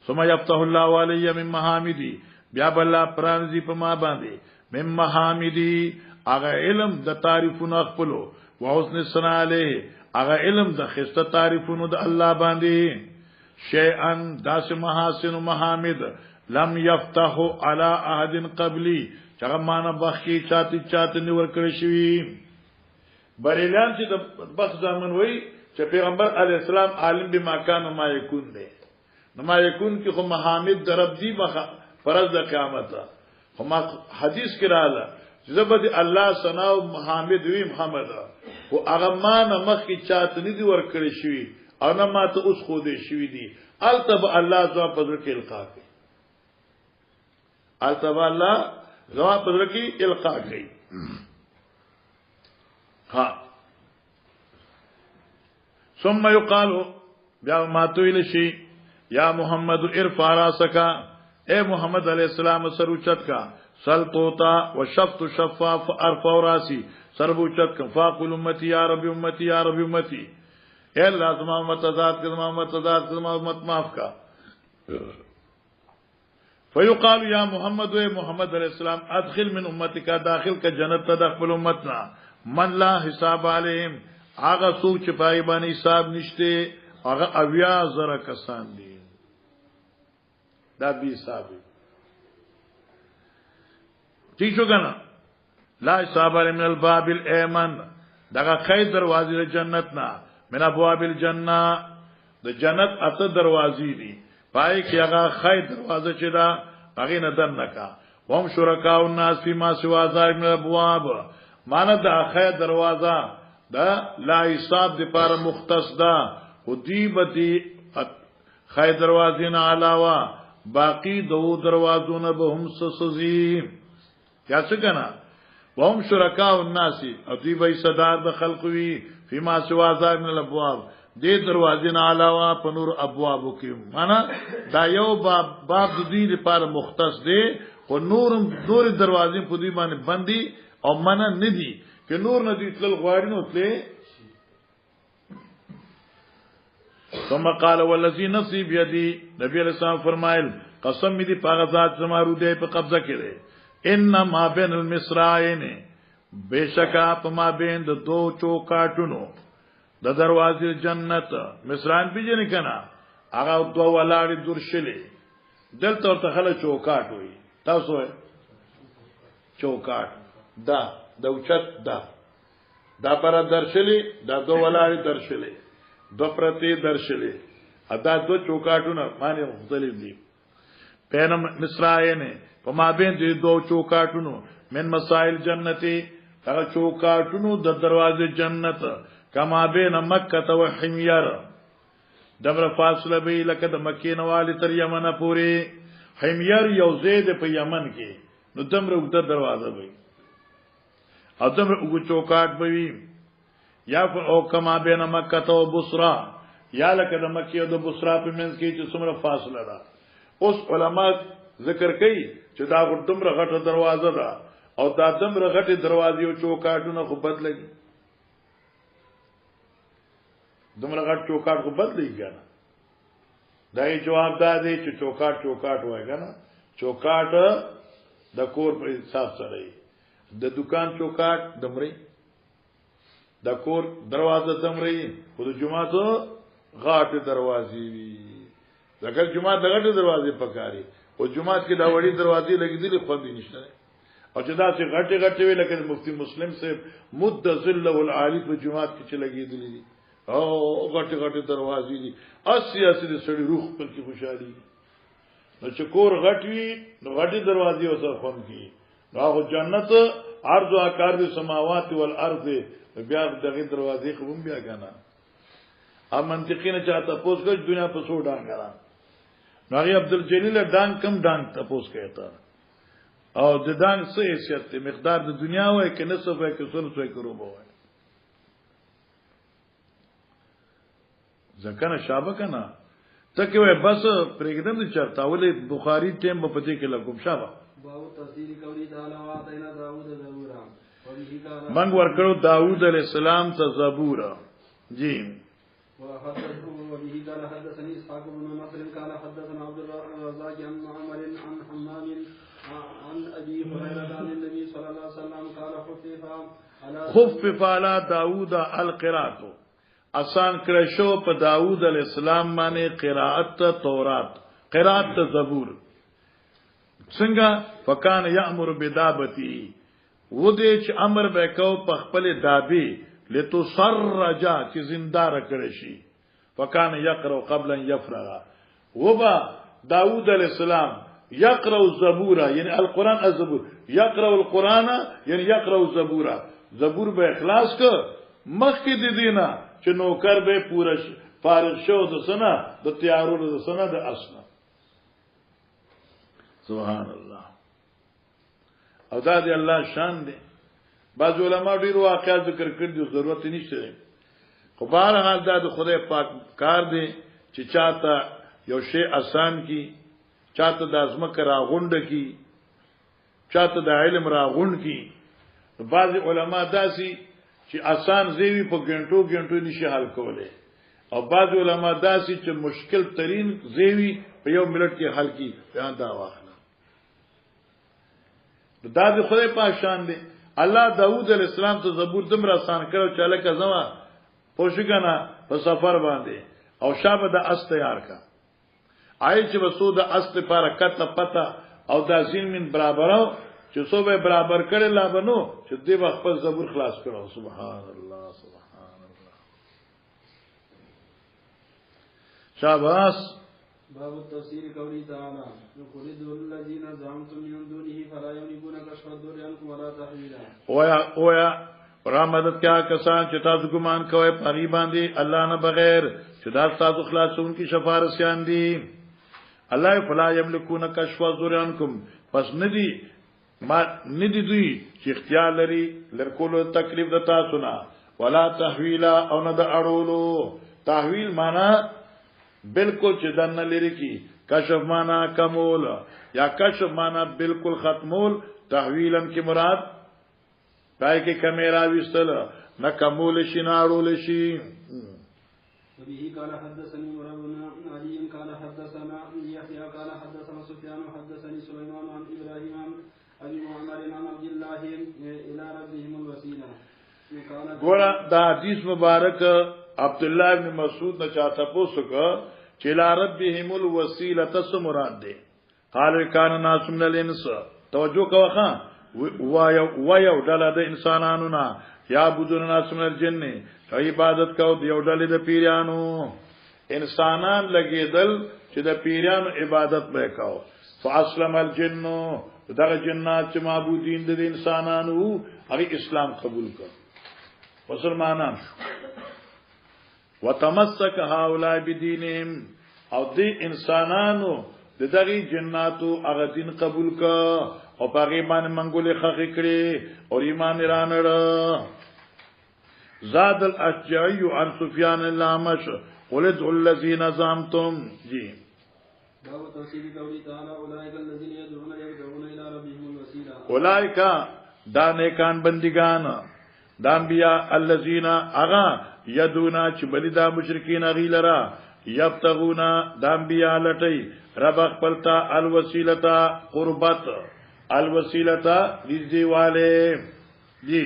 ثم يفتح الله علي من محامدي بیا بل پرانځي په ما باندې من محامدي هغه علم د تعریفونو خپلو وحسن الثناء عليه هغه علم د خسته تعریفونو د الله باندې شيئا داس محاسن محامد لم يفتح على احد قبلي چغه معنا بخي چاته نیور کړی شوی بریلان چې د بخ ځامن وای چې پیغمبر علی السلام عالم بما کان ما یکون دی نو ما یکون کې خو محامد در رب دی مخه فرض د قیامت خو ما حدیث کې رااله چې زبد الله ثنا او محمد وی محمد او هغه معنا مخ کې چاته نه دی ور کړی شوی او نه ماته اوس خو دې شوی دی التب الله ذو پدر کې القا کوي التب الله ذو پدر کې القا کوي ها ثم يقال بیا ماتو الشی یا محمد ارفع راسک اے محمد علیہ السلام سر اوچت کا سل توتا وشفت شفاف ارفع راسی سر اوچت کا فاقل امتی یا رب امتی یا رب امتی اے اللہ زما امت ذات کے زما امت ذات زما امت معاف کا فیقال یا محمد اے محمد علیہ السلام ادخل من امتک داخل کا جنت تدخل امتنا من لا حساب علیہم آغا سوچ پای باندې حساب نشته آغا اویا زره کسان دي دا بی حساب ٹھیک شو کنا لا حساب علیہم من الباب الایمن دا خیر دروازه جنت نا من ابواب الجنه د جنت اته دروازې دي پای کې هغه خیر دروازه چې دا هغه نه دنکا هم شرکاء الناس فيما سوا ذلك من الابواب معنی دا خیر دروازه دا لا حساب دی پار مختص دا خودی بدی خیر دروازه نه علاوه باقی دو دروازونه به هم سسزی یا څه کنا وهم شرکاء الناس او دی به صدار د خلق وی فيما سوا ذلك من الابواب دې دروازې نه علاوه په نور ابوابو کې معنا دا یو باب د دې لپاره مختص دی او نور دروازې په دې باندې بندي او معنا نه دي کہ نور ندی تل غواړي نو تل ثم قال والذي نفسي بيدي نبی علیہ السلام فرمایل قسم می دی پاغه ذات زمارو دی په قبضه کړي ان ما بین المصراعين بشکا په ما بین د دو چوکاټونو د دروازې جنت مصران پیژنې کنا هغه دو ولاړې درشلې دلته ورته خله چوکاټ وي تاسو چوکاټ دا دوچت دا پر درشلی دا دو ولاړی درشلی دو پرتی درشلی ادا دو چوکاټونه معنی مختلف دي پینم مصرائن په مابین دي دو چوکاټونو من مسائل جنتی هغه چوکاټونو د دروازې جنت کما بین مکه او حمیر دمر فاصله به لکه د مکې نوالی تر یمن پورې حمیر یو زید په یمن کې نو دمر وګړه دروازه وي او دمر وګ چوکاټ بوي یا او کما بین مکه او بصرا یا لکه د مکه او د بصرا په منځ کې چې څومره فاصله ده اوس علما ذکر کوي چې دا دمر غټه دروازه ده او دا دمر غټه دروازې او چوکاټونه خو بدلږي دمر غټ چوکاټ خو بدلږي کنه دا یې جواب دی چې چوکاټ وای کنه چوکاټ د کور په حساب سره د دکان چوکاټ دمري د کور دروازه دمري خو د جمعه غاټه دروازې وي ځکه جمعه د غاټه دروازې پکاري او جمعه کې دا وړي دروازې لګېدلې خو دې نشته او چې دا چې غاټه وي لکه مفتی مسلم صاحب مد ذل العالی په جمعه کې چې لګېدلې دي او غاټه دروازې دي اسی د سړي روح پر کې خوشالي نو چې کور غټوي نو غاټه دروازې وسره خوم کی راغو جنت عرض و آکار دی سماوات والارض بیا دغه دروازې خو بیا کنه ا منطقي نه چاته پوس کوي دنیا په سو ډان غلا نو عبدالجلیل ډان کم ډان ته پوس کوي تا او د ډان څه حیثیت مقدار د دنیا وای کې نصف وای کې سل سوې کرو وای ځکه شابه کنه تکه وای بس پرېګدم چې چرته ولې بخاری ټیم په پدې کې لګوم شابه باو تفسیر قولی تعالی واتینا داوود زبورا من ورکړو داوود علیہ السلام ته زبور جی وبه قال حدثني اسحاق بن نصر قال حدثنا عبد الرزاق عن معمر عن حمام عن ابي هريره عن النبي صلى الله عليه وسلم قال خفف على داوود القراءت آسان کرشو په داوود علیہ السلام باندې قراءت تورات قراءت زبور څنګه فکان یامر بدابتی و دې چې امر وکاو په خپل دابي لتصرجا چې زندار کړی شي فکان یقرأ قبل ان يفرغ وبا داوود علیہ السلام يقرأ الزبور یعنی القرآن الزبور يقرأ القرآن یعنی يقرأ الزبور زبور به اخلاص ک مخکې د دینه چې نوکر به پورا فارغ شو د سنه د تیارولو د سنه د اسنه سبحان الله او دا دی الله شان دی بعض علما ډیر واقعات ذکر کړي د ضرورت نشته خو بهر حال دا د خدای پاک کار دی چې چاته یو شی آسان کی چاته د ازمکه راغونډ کی چاته د علم راغونډ کی بعض علما داسي چې آسان زیوی په غنټو نشي حل کوله او بعض علما داسي چې مشکل ترين زیوی په یو منټ کې حل کی بیان دا واخله دا د خدای په شان دی الله داوود علیہ السلام ته زبور دمر آسان کړو چې الکه زما پوښګنا په سفر باندې او شابه د اس تیار کا آی چې وسو د اس لپاره کته پتا او د زین من برابرو چې صوبه برابر کړي لا بنو چې دی وخت په زبور خلاص کړو سبحان الله سبحان الله شاباس باب التفسير قوله تعالى يقول الذين زعمتم من دونه فلا يملكون كشف الضر عنكم ولا تحويلا اویا رحمت کیا کسان چې تاسو ګمان کوئ پری باندې الله نه بغیر چې دا تاسو خلاصون کی شفارسیان دي الله فلا يملكون كشف الضر عنكم پس ندی دوی چې اختیار لري لرکولو تکلیف د تاسو نه ولا تحویلا او نه د اړولو تحویل معنا بالکل چې دنه لري کی کشف معنا کمول یا کشف معنا بالکل ختمول تحویلن کی مراد پای کې کمیرا وستل نه کمول شي نه اړول شي وبه قال حدثني مرابنا علي قال حدثنا يحيى قال حدثنا سفيان حدثني سليمان عن ابراهيم عن ابي معمر عن عبد الله الى ربهم الوسيله ګور دا حدیث مبارک عبد الله ابن مسعود نه چاته پوسوک چې لا ربهم الوسيله تس مراد ده قال کان ناس من الانس توجه کوخه وایو ډله د انسانانو نه یا بدون ناس من الجن عبادت کو دیو ډله د پیرانو انسانان لګیدل چې د پیرانو عبادت وکاو فاسلم الجن دغه جنات چې معبودین د انسانانو هغه اسلام قبول کړ مسلمانان وتمسك هؤلاء بدينهم او دې انسانانو دغه جناتو هغه دین قبول کا او پاګې باندې منګولې خخې کړې او ایمان رانړ زاد الاشجعي عن سفيان اللامش قل ادعوا الذين زعمتم جی باب توحید قولی تعالی اولئک الذين يدعون الى ربهم الوسيله اولئک دا نیکان بندگان دا انبیاء الذين اغا یدونا چې بلی دا مشرکین غیلرا یبتغونا دا انبیاء لټی رب خپلتا الوسیلتا قربت الوسیلتا رضوانه جی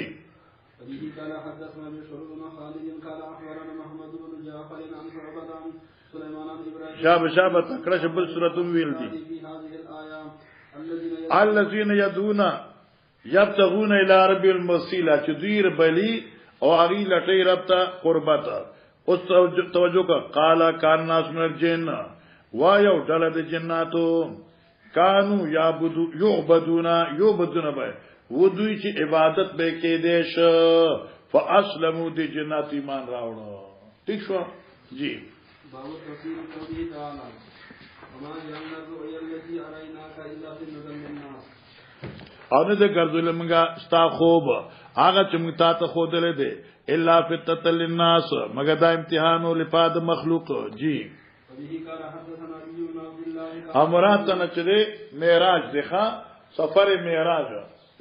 به قال حدثنا بشر بن خالد قال اخبرنا محمد بن جعفر عن شعبة عن سليمان بن ابراهيم شابه تکړه شبل سورته ویل دي الذين يدعون یبتغون الى رب الوسیله چې دوی بلی او هغه لټي رب ته قربت اوس توجه کا قال کان ناس من الجن وایو ډله د جناتو کانو یعبدون به و دوی چې عبادت به کې دیش فاسلموا د جنات ایمان راوړو ٹھیک شو جی باو تفسیر قوله تعالی وما جعلنا الرؤيا التي اريناك الا فتنة للناس او نه د ګرځول موږ ستا خوب هغه چې موږ ته خودلې دي الا فتنة للناس مګر دا امتحان او لپاره مخلوق جی امرات نه چې معراج دی ښا سفر معراج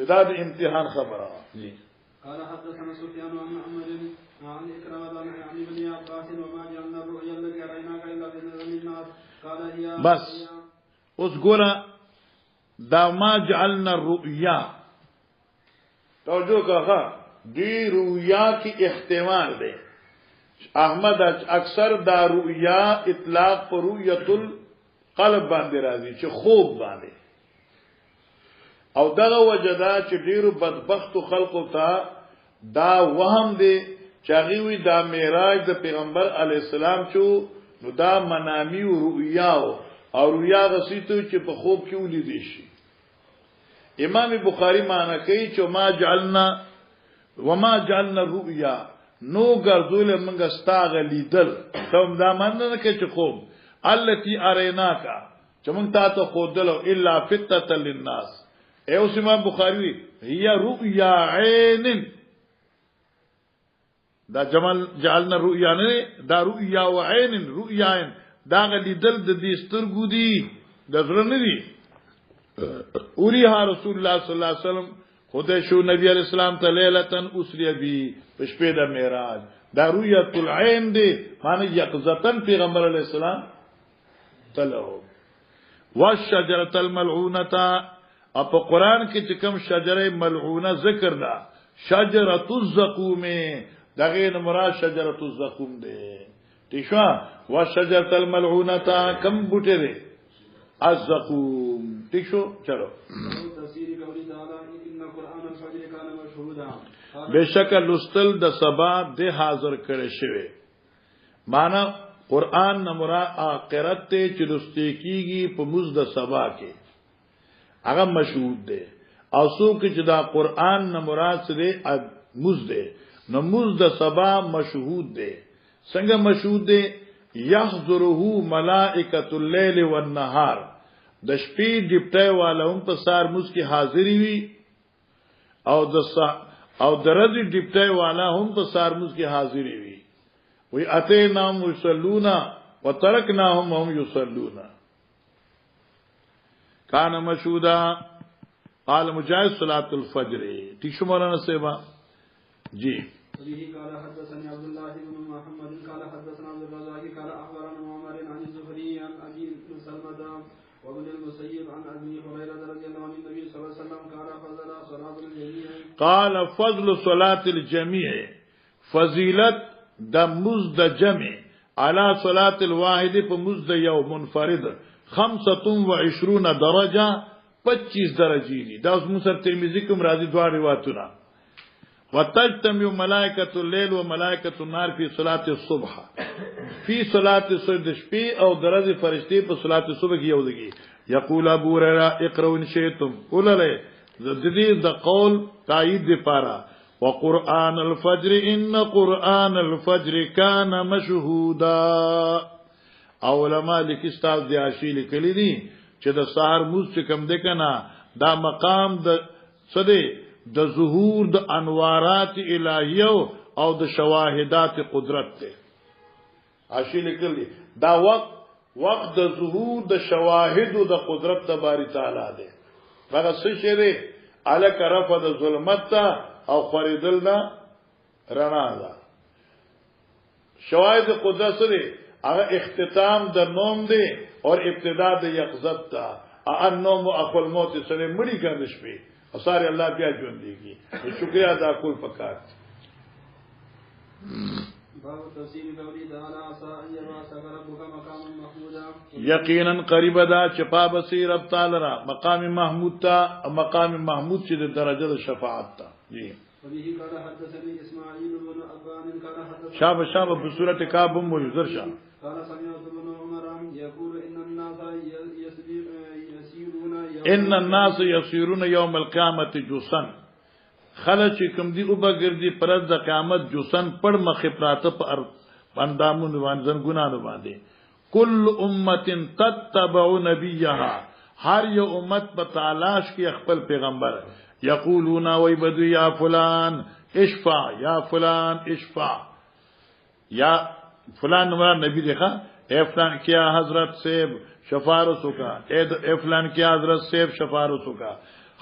دا د امتحان خبره جی قال حدثنا سفيان عن عمر عن إكرمة عن ابن عباس وما جعلنا الرؤيا التي أريناك إلا فتنة للناس قال هي بس اوس ګوره دا ما جعلنا الرؤيا توجه کاغه دی رؤیا کی احتمال دی احمد اکثر دا رؤیا اطلاق پر رؤیت القلب باندې راځي چې خوب باندې او دغه وجدا چې ډیرو بدبخت خلقو ته دا وهم دی چې غوی دا معراج د پیغمبر علی السلام چو نو دا منامی او رؤیا او رؤیا غسیتو چې په خوب کې ولیدي شي امام بخاری معنی کوي چې ما جعلنا وما جعلنا الرؤيا نو ګرځول موږ استاغ لیدل کوم دا معنی نه کوي چې خوب التي اریناکا چې موږ ته خودل الا فتنه للناس ایو امام بخاری هي رؤيا عین دا جمال جعلنا الرؤيا نه دا رؤيا وعین رؤيا عین دا لیدل د دې سترګو دي د زړه نه دي اوریها رسول الله صلی الله علیه وسلم خدای شو نبی علیہ السلام ته لیلتن اسری بی پشپې د معراج دا رؤیت العین دی معنی یقظتن پیغمبر علیہ السلام تلو والشجره الملعونه اپ قران کې چې کوم شجره ملعونه ذکر دا شجره الزقوم دغه نه مراد شجره الزقوم دی تیشوا والشجره الملعونه کم بوټه دی الزقوم تیشو چلو بشکل لستل د سبا د حاضر کړي شوی معنا قران نه مراد اخرت ته چې لستی کیږي په موږ د سبا کې هغه مشهود دی او څوک چې دا قران نه مراد سره موږ دی نو موږ د سبا مشهود دی څنګه مشهود دی یحضره ملائکۃ الليل والنهار د شپې ډیپټای والهم په سار موږ کې حاضری وي او د ورځې ډیپټای والا هم په سار موږ کې حاضری وي وی اتینام یصلون وترکناهم هم یصلون کان مشهودا قال مجاهد صلاة الفجر ٹھیک مولانا صاحب جی وبه قال حدثني عبد الله بن محمد قال حدثنا عبد الرزاق قال اخبرنا معمر عن الزهري عن ابي سلمة وابن المسيب عن ابي هريره رضي الله عنه النبي صلى الله عليه وسلم قال فضل صلاه الجميع قال فضل صلاه الجميع فضیلت د مزد جمع على صلاه الواحد په مزد یو منفرد 25 درجه 25 درجه دي دا اوس موږ ترمذی کوم راځي دوه روایتونه وتجتمع ملائکۃ الليل وملائکۃ النار فی صلاة الصبح فی صلاة الصبح شپې او درځي فرشتي په صلاة الصبح کې یو دي یقول ابو هريره اقرؤوا ان شئتم ولله ذذ د قول تایید دی پارا وقرآن الفجر ان قرآن الفجر كان مشهودا علماء لیکي استاد دی عاشی لیکلی دي چې د سحر موږ چې کوم د کنا دا مقام د صدې د ظهور د انوارات الهیه او د شواهدات قدرت ته عاشی لیکلی دا وقت د ظهور د شواهد د قدرت تبارک تعالی ده هغه څه چې ده الک رفع د ظلمت او خریدل دا رڼا ده شواهد قدرت سره هغه اختتام د نوم دی او ابتدا د یقظت تا النوم اخو الموت سره مړی کړي شپې او ساري الله بیا ژوند دیږي شکریا ادا کول پکار باب تفسیر قولی تعالی عسى ان يبعث ربك مقاما محمودا یقینا قریب دا چپا بصیر رب تعالی را مقام محمود تا مقام محمود چې د درجه د شفاعت تا جی وبه قال حدثني اسماعيل بن ابان قال حدثنا شاب په صورت کعب مو یذرشا قال سمعت ابن عمر يقول ان الناس يسيرون يوم القيامه جسن خلچ کوم دی او بغردي پرد د قیامت جسن پړ مخه پراته پر اندامونو باندې ګنانو باندې کل امه تتبع نبيها هر یو امت په تلاش کې خپل پیغمبر یقولون وای بدو یا فلان اشفع یا فلان اشفع یا فلان نمبر نبی دیکھا اے فلان کیا حضرت صاحب شفاعت کا اے فلان کیا حضرت صاحب شفاعت کا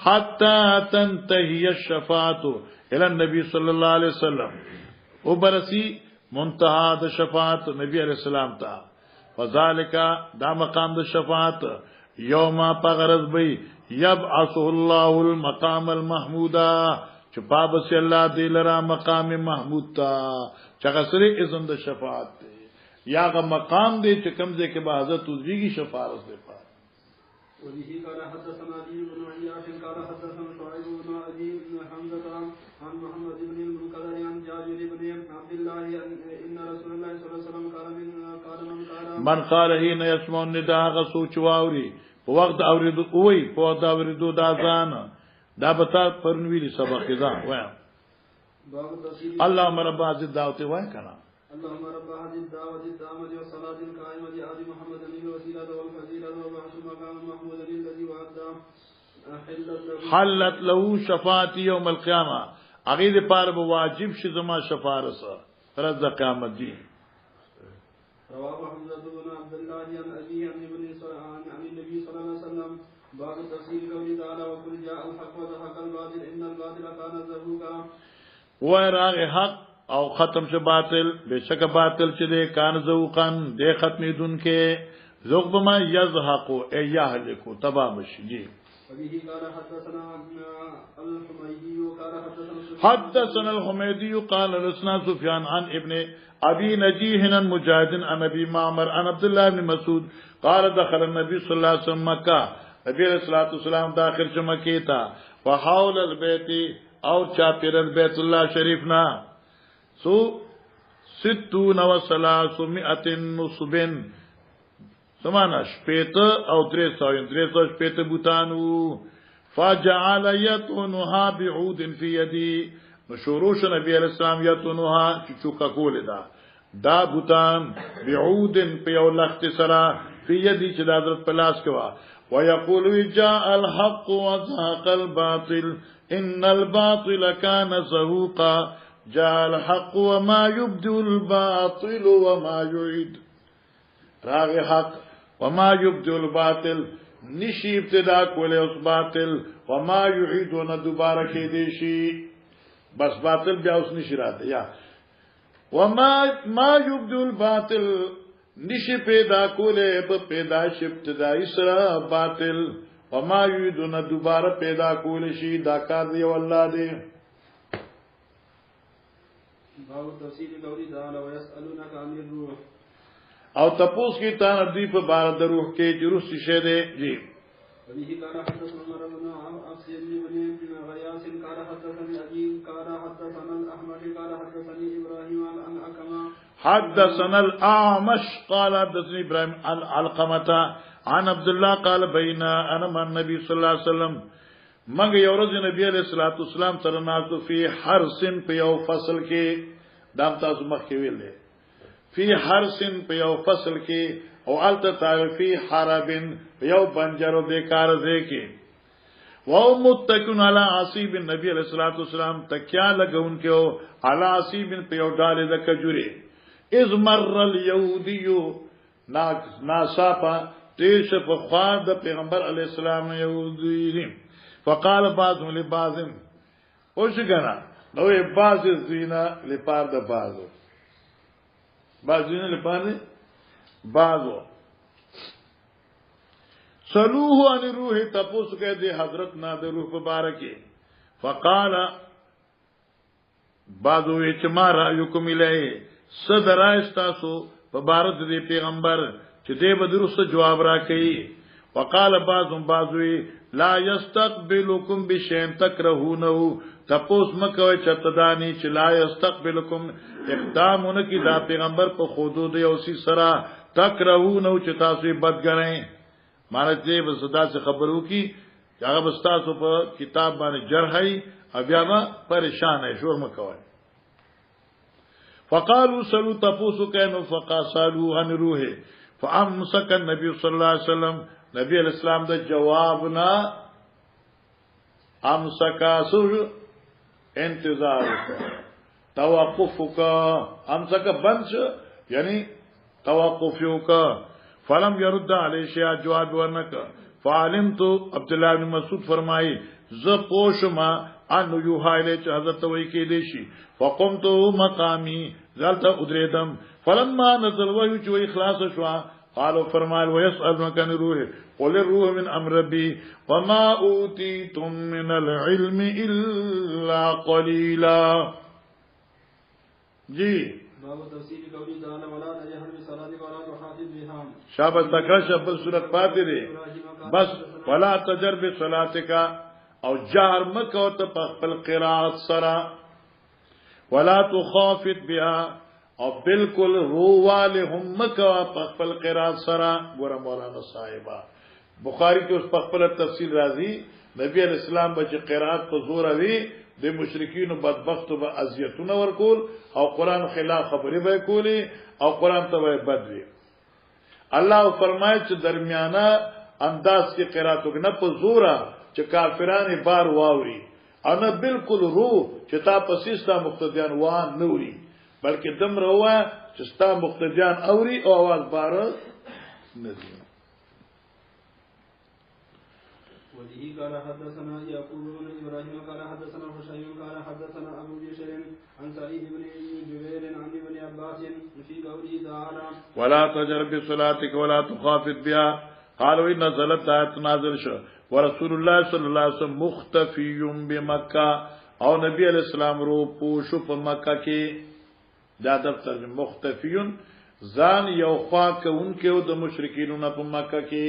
حتى تنتهي الشفاعة الى النبي صلی الله علیه وسلم وبرسی منتهى د شفاعت نبی علیہ السلام تا وذالک دا مقام د شفاعت یوم پغرز بی یبعثه الله المقام المحمودا چې پابس الله دی لرا مقام محمود تا چغسری اذن د شفاعت دی یا غ مقام دی چې کمزه کې به حضرت وزیږي شفاعت دی پا وبه قال حدثنا علي بن عياش قال حدثنا شعيب بن ابي حمزه عن محمد بن المنكدر عن جابر بن عبد الله ان رسول الله صلى الله عليه وسلم قال من قال حين يسمع النداء غسوچ واوري په وخت اوریدو وای په وخت اوریدو دا ځان دا بتا پرنویلی سبق دا وایم اللهم رب هذه الدعوه وای کنا اللهم رب هذه الدعوه التامه والصلاه القائمه ادي محمد الوسيله والفضيله وبعث مقام محمود الذي وعده حلت له شفاعت يوم القيامه اغه دې پاره به واجب شي زما شفاعت سره تر د قیامت دی رواه حمزه بن عبد الله عن ابي عن ابن سرعان عن النبي صلى الله عليه وسلم باب تفسير قوله تعالى وقل جاء الحق وزهق الباطل ان الباطل كان زهوقا وراغ حق او ختم شو باطل بشک باطل چې دې کان زهوقن دې ختمې دن کې ذوق بما يزهق اي يهلك تبا مشي وبه قال حدثنا الحميدي قال حدثنا الحميدي قال لسنا سفيان عن ابن ابي نجيح عن مجاهد عن ابي معمر عن عبد الله بن مسعود قال دخل النبي صلى الله عليه وسلم مكه نبی علیہ الصلوۃ والسلام داخل شو مکه تا وحول البيت او چاپیر بیت الله شریف نا سو 60 و 300 نصبن سمانا شپیت او 300 شپیت بوتانو فجعل يطنها بعود في يدي مشوروش نبی علیہ السلام يطنها چوکا کول دا بوتان بعود پیو لخت سرا في يدي چې د حضرت پلاس کوا ويقول جاء الحق وزهق الباطل ان الباطل كان زهوقا جاء الحق وما يبدو الباطل وما يعيد راغ حق وما يبدو الباطل نشی ابتدا کوله اس باطل وما يعيدون دوباره کې دی شي بس باطل بیا اوس نشی راته یا وما يبدو الباطل نشی پیدا کوله په پیدائش ابتدائی سره باطل وما يعيدون دوباره پیدا کول شي دا کار دی والله دی باب تفسیر قولی تعالی ويسألونك عن الروح او تپوس کی تا ندی په بار د روح کې جروس شه دی جی وبه قال حدثنا عمر بن عبس بن غياث قال حدثني ابي قال حدثنا الاحمد قال حدثني ابراهيم عن اكما حدثنا الاعمش قال حدثني ابراهيم عن علقمه عن عبد الله قال بين انا مع النبي صلى الله عليه وسلم مګ یو ورځ نبی عليه الصلاه والسلام سره ناستو فی حرسن په یو فصل کې دا تاسو مخ کې ویل فی حرسن په یو فصل کې او الته تعرفی حربن په یو بنجرو بیکار ځای کې و متکن علی عصیب النبی علیہ الصلوۃ والسلام تکیا لګون کې او علی عصیب په یو ډاله د کجوري اذ مر الیهودی ناصافا تیش په خوا د پیغمبر علی السلام یهودی فقال بعضهم لبعض او شګنا نو بعض زینا لپاره د بعضو بعضونه لپاره بعضو سلوه عن روح تپوس کې دی حضرت نا د روح مبارکه فقال بعضو چې ما را یکم الی صدر استاسو په بارد دی پیغمبر چې دې بدرسته جواب را کوي وقال بعضو لا يستقبلكم بشيء تكرهونه تپوس مکوي چې تدانی چې لا يستقبلكم اقدامونه کی دا پیغمبر په حدود یو سی سرا تکرهونه چې تاسو بدګنئ مانته به صدا سے خبرو کی هغه بستاسو په کتاب باندې جرحي بیا ما پریشان ہے شور مکوي فقالوا سلو تپوسو کینو فقاسلوا عن روحه فامسك النبي صلى الله عليه وسلم نبی علیہ السلام دا جوابنا امسکا سر انتظار توقف کا امسکا بند یعنی توقفیو کا فلم يرد علی شیء جواب ورنک فعلمت عبداللہ بن مسعود فرمائی ز پوشما ان یوهایله چې حضرت وای کې دی شي فقمت مقامی زلت ادریدم فلما نزل وحی چې اخلاص شو قالوا فرمایل ويسألونك عن الروح قل الروح من امر ربي وما اوتيتم من العلم الا قليلا جی باب تفسیر قولی تعالی ولا تجهر بصلاتك ولا تخافت بها شابت تکشف سورۃ فاتحه بس ولا تجر بصلاتك او جهر مکو ته خپل قرات سرا ولا تخافت بها او بالکل رواله هم مکو خپل قرات سرا ګور مولانا صاحبہ بخاری کې اوس خپل تفصیل راځي نبی علیہ السلام به قرات په زور وی د مشرکین بدبختو به اذیتونه ورکول او قران خلاف خبرې به کولی او قران ته به بدوي الله فرمایي چې درمیانه انداز کې قراتو نه په زوره چې کافرانه بار واوري انا بالکل روح چې تا پسیستا مقتدیان وان نوري بلکې دم روا چې ستا مقتدیان اوري او आवाज بار نه دي وله قال حدثنا يعقوب بن ابراهيم قال حدثنا حسين قال حدثنا ابو بشر عن سعيد بن جبير عن ابن عباس في قوله تعالى ولا تجر بصلاتك ولا تخافت بها قالوا ان نزلت آيات نازل شو ورسول الله صلى الله عليه وسلم مختفي بمکه او نبی علیہ السلام رو پوشو په مکه کې دا دفتر مختفیون ځان یو خوا کوونکې او د مشرکینو په مکه کې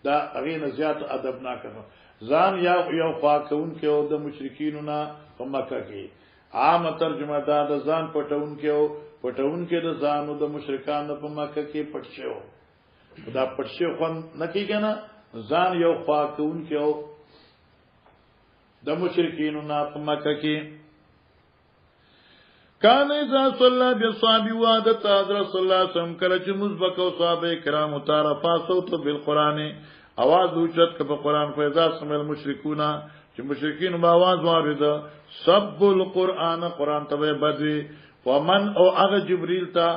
دا غین زیات ادب نه کړو ځان یو خوا کوونکې او د مشرکینو په مکه کې عام ترجمه دا د ځان پټونکې او پټونکې د ځانو د مشرکانو په مکه کې پټ شو دا پټ شو خو نه کیږي نه ځان یو خوا کوونکې او د مشرکینو په مکه کې کان اذا صلى بالصحاب وعدت حضرت صلی الله علیه وسلم کله چې مزبک او صحابه کرام تعرفا صوت بالقران आवाज اوچت په قران فیضا سمل مشرکونا چې مشرکین با आवाज وارده سب القران قران ته بدوي ومن او هغه جبريل تا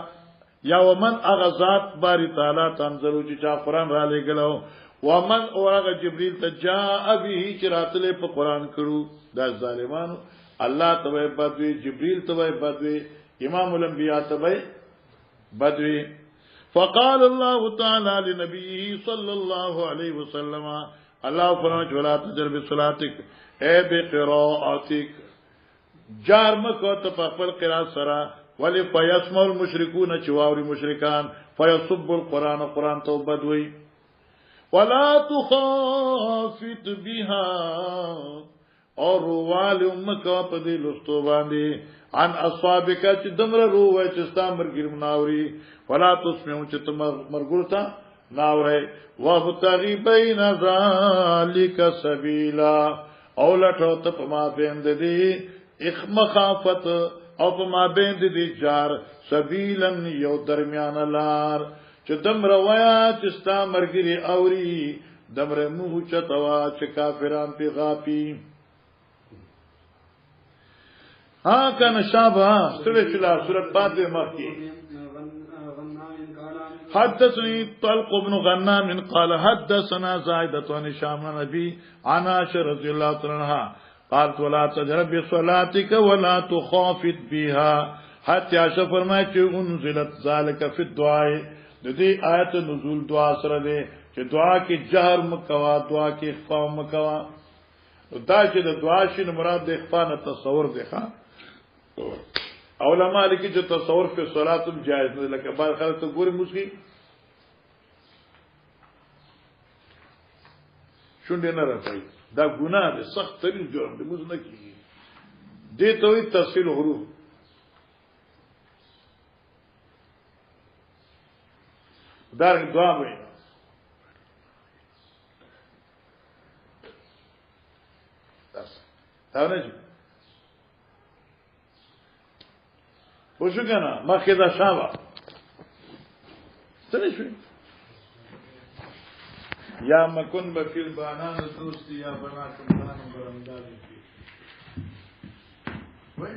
یا ومن هغه ذات باری تعالی تنزلو چې قران را لګلو ومن او هغه جبريل ته جاء به چې راتله په قران کړو دا ظالمانو الله تبارک بدوی جبريل تبارک بدوی امام الانبیاء تبارک بدوی فقال الله تعالى لنبيه صلى الله عليه وسلم الله فرمائے ولا تجر بصلاتك اے بقراءتك جار مکو ته خپل قرات سرا ولی فیسمع المشركون چواوري مشرکان فیسب القران قران تو بدوی ولا تخافت بها اور روال امکا په دې لستو باندې ان اصحابک چې دمر روه چې ستا مرګ مناوري ولا تسمعوا چې تم مرګورتا ناوره وابتغي بين ذلك سبيلا او لټو ته په ما بند دي اخمخافت او په ما بند دي جار سبيلن یو درمیان لار چې دمر ویا چې ستا مرګ اوري دمر مو چتوا چې کافران په غافي ها کان شابه سورۃ الفلا سورۃ فاتحه مکی حدثني طلق بن غنام قال حدثنا زائدة عن هشام بن ابي عن عائشة رضي الله عنها قالت ولا تجر بصلاتك ولا تخافت بها حتى عائشة فرمایي چې انزلت ذلك في الدعاء د دې آیت نزول دعا سره ده چې دعا کې جهر مکوا دعا کې اخفاء مکوا دا چې د دعا شین مراد د اخفاء نه تصور ده ښا علماء لیکي چې تصور په صلات جائز نه لکه بعض خلک ته ګوري مسکی شونډه نه راځي دا ګناه ده سخت ترین جرم ده موږ نه کیږي دې ته وي تفصیل حروف دار دعا وي دا نه وشو کنه مخه دا شابه څه شوی یا مکن بفیل بانان دوستی یا بنا کن بانان برمداری وای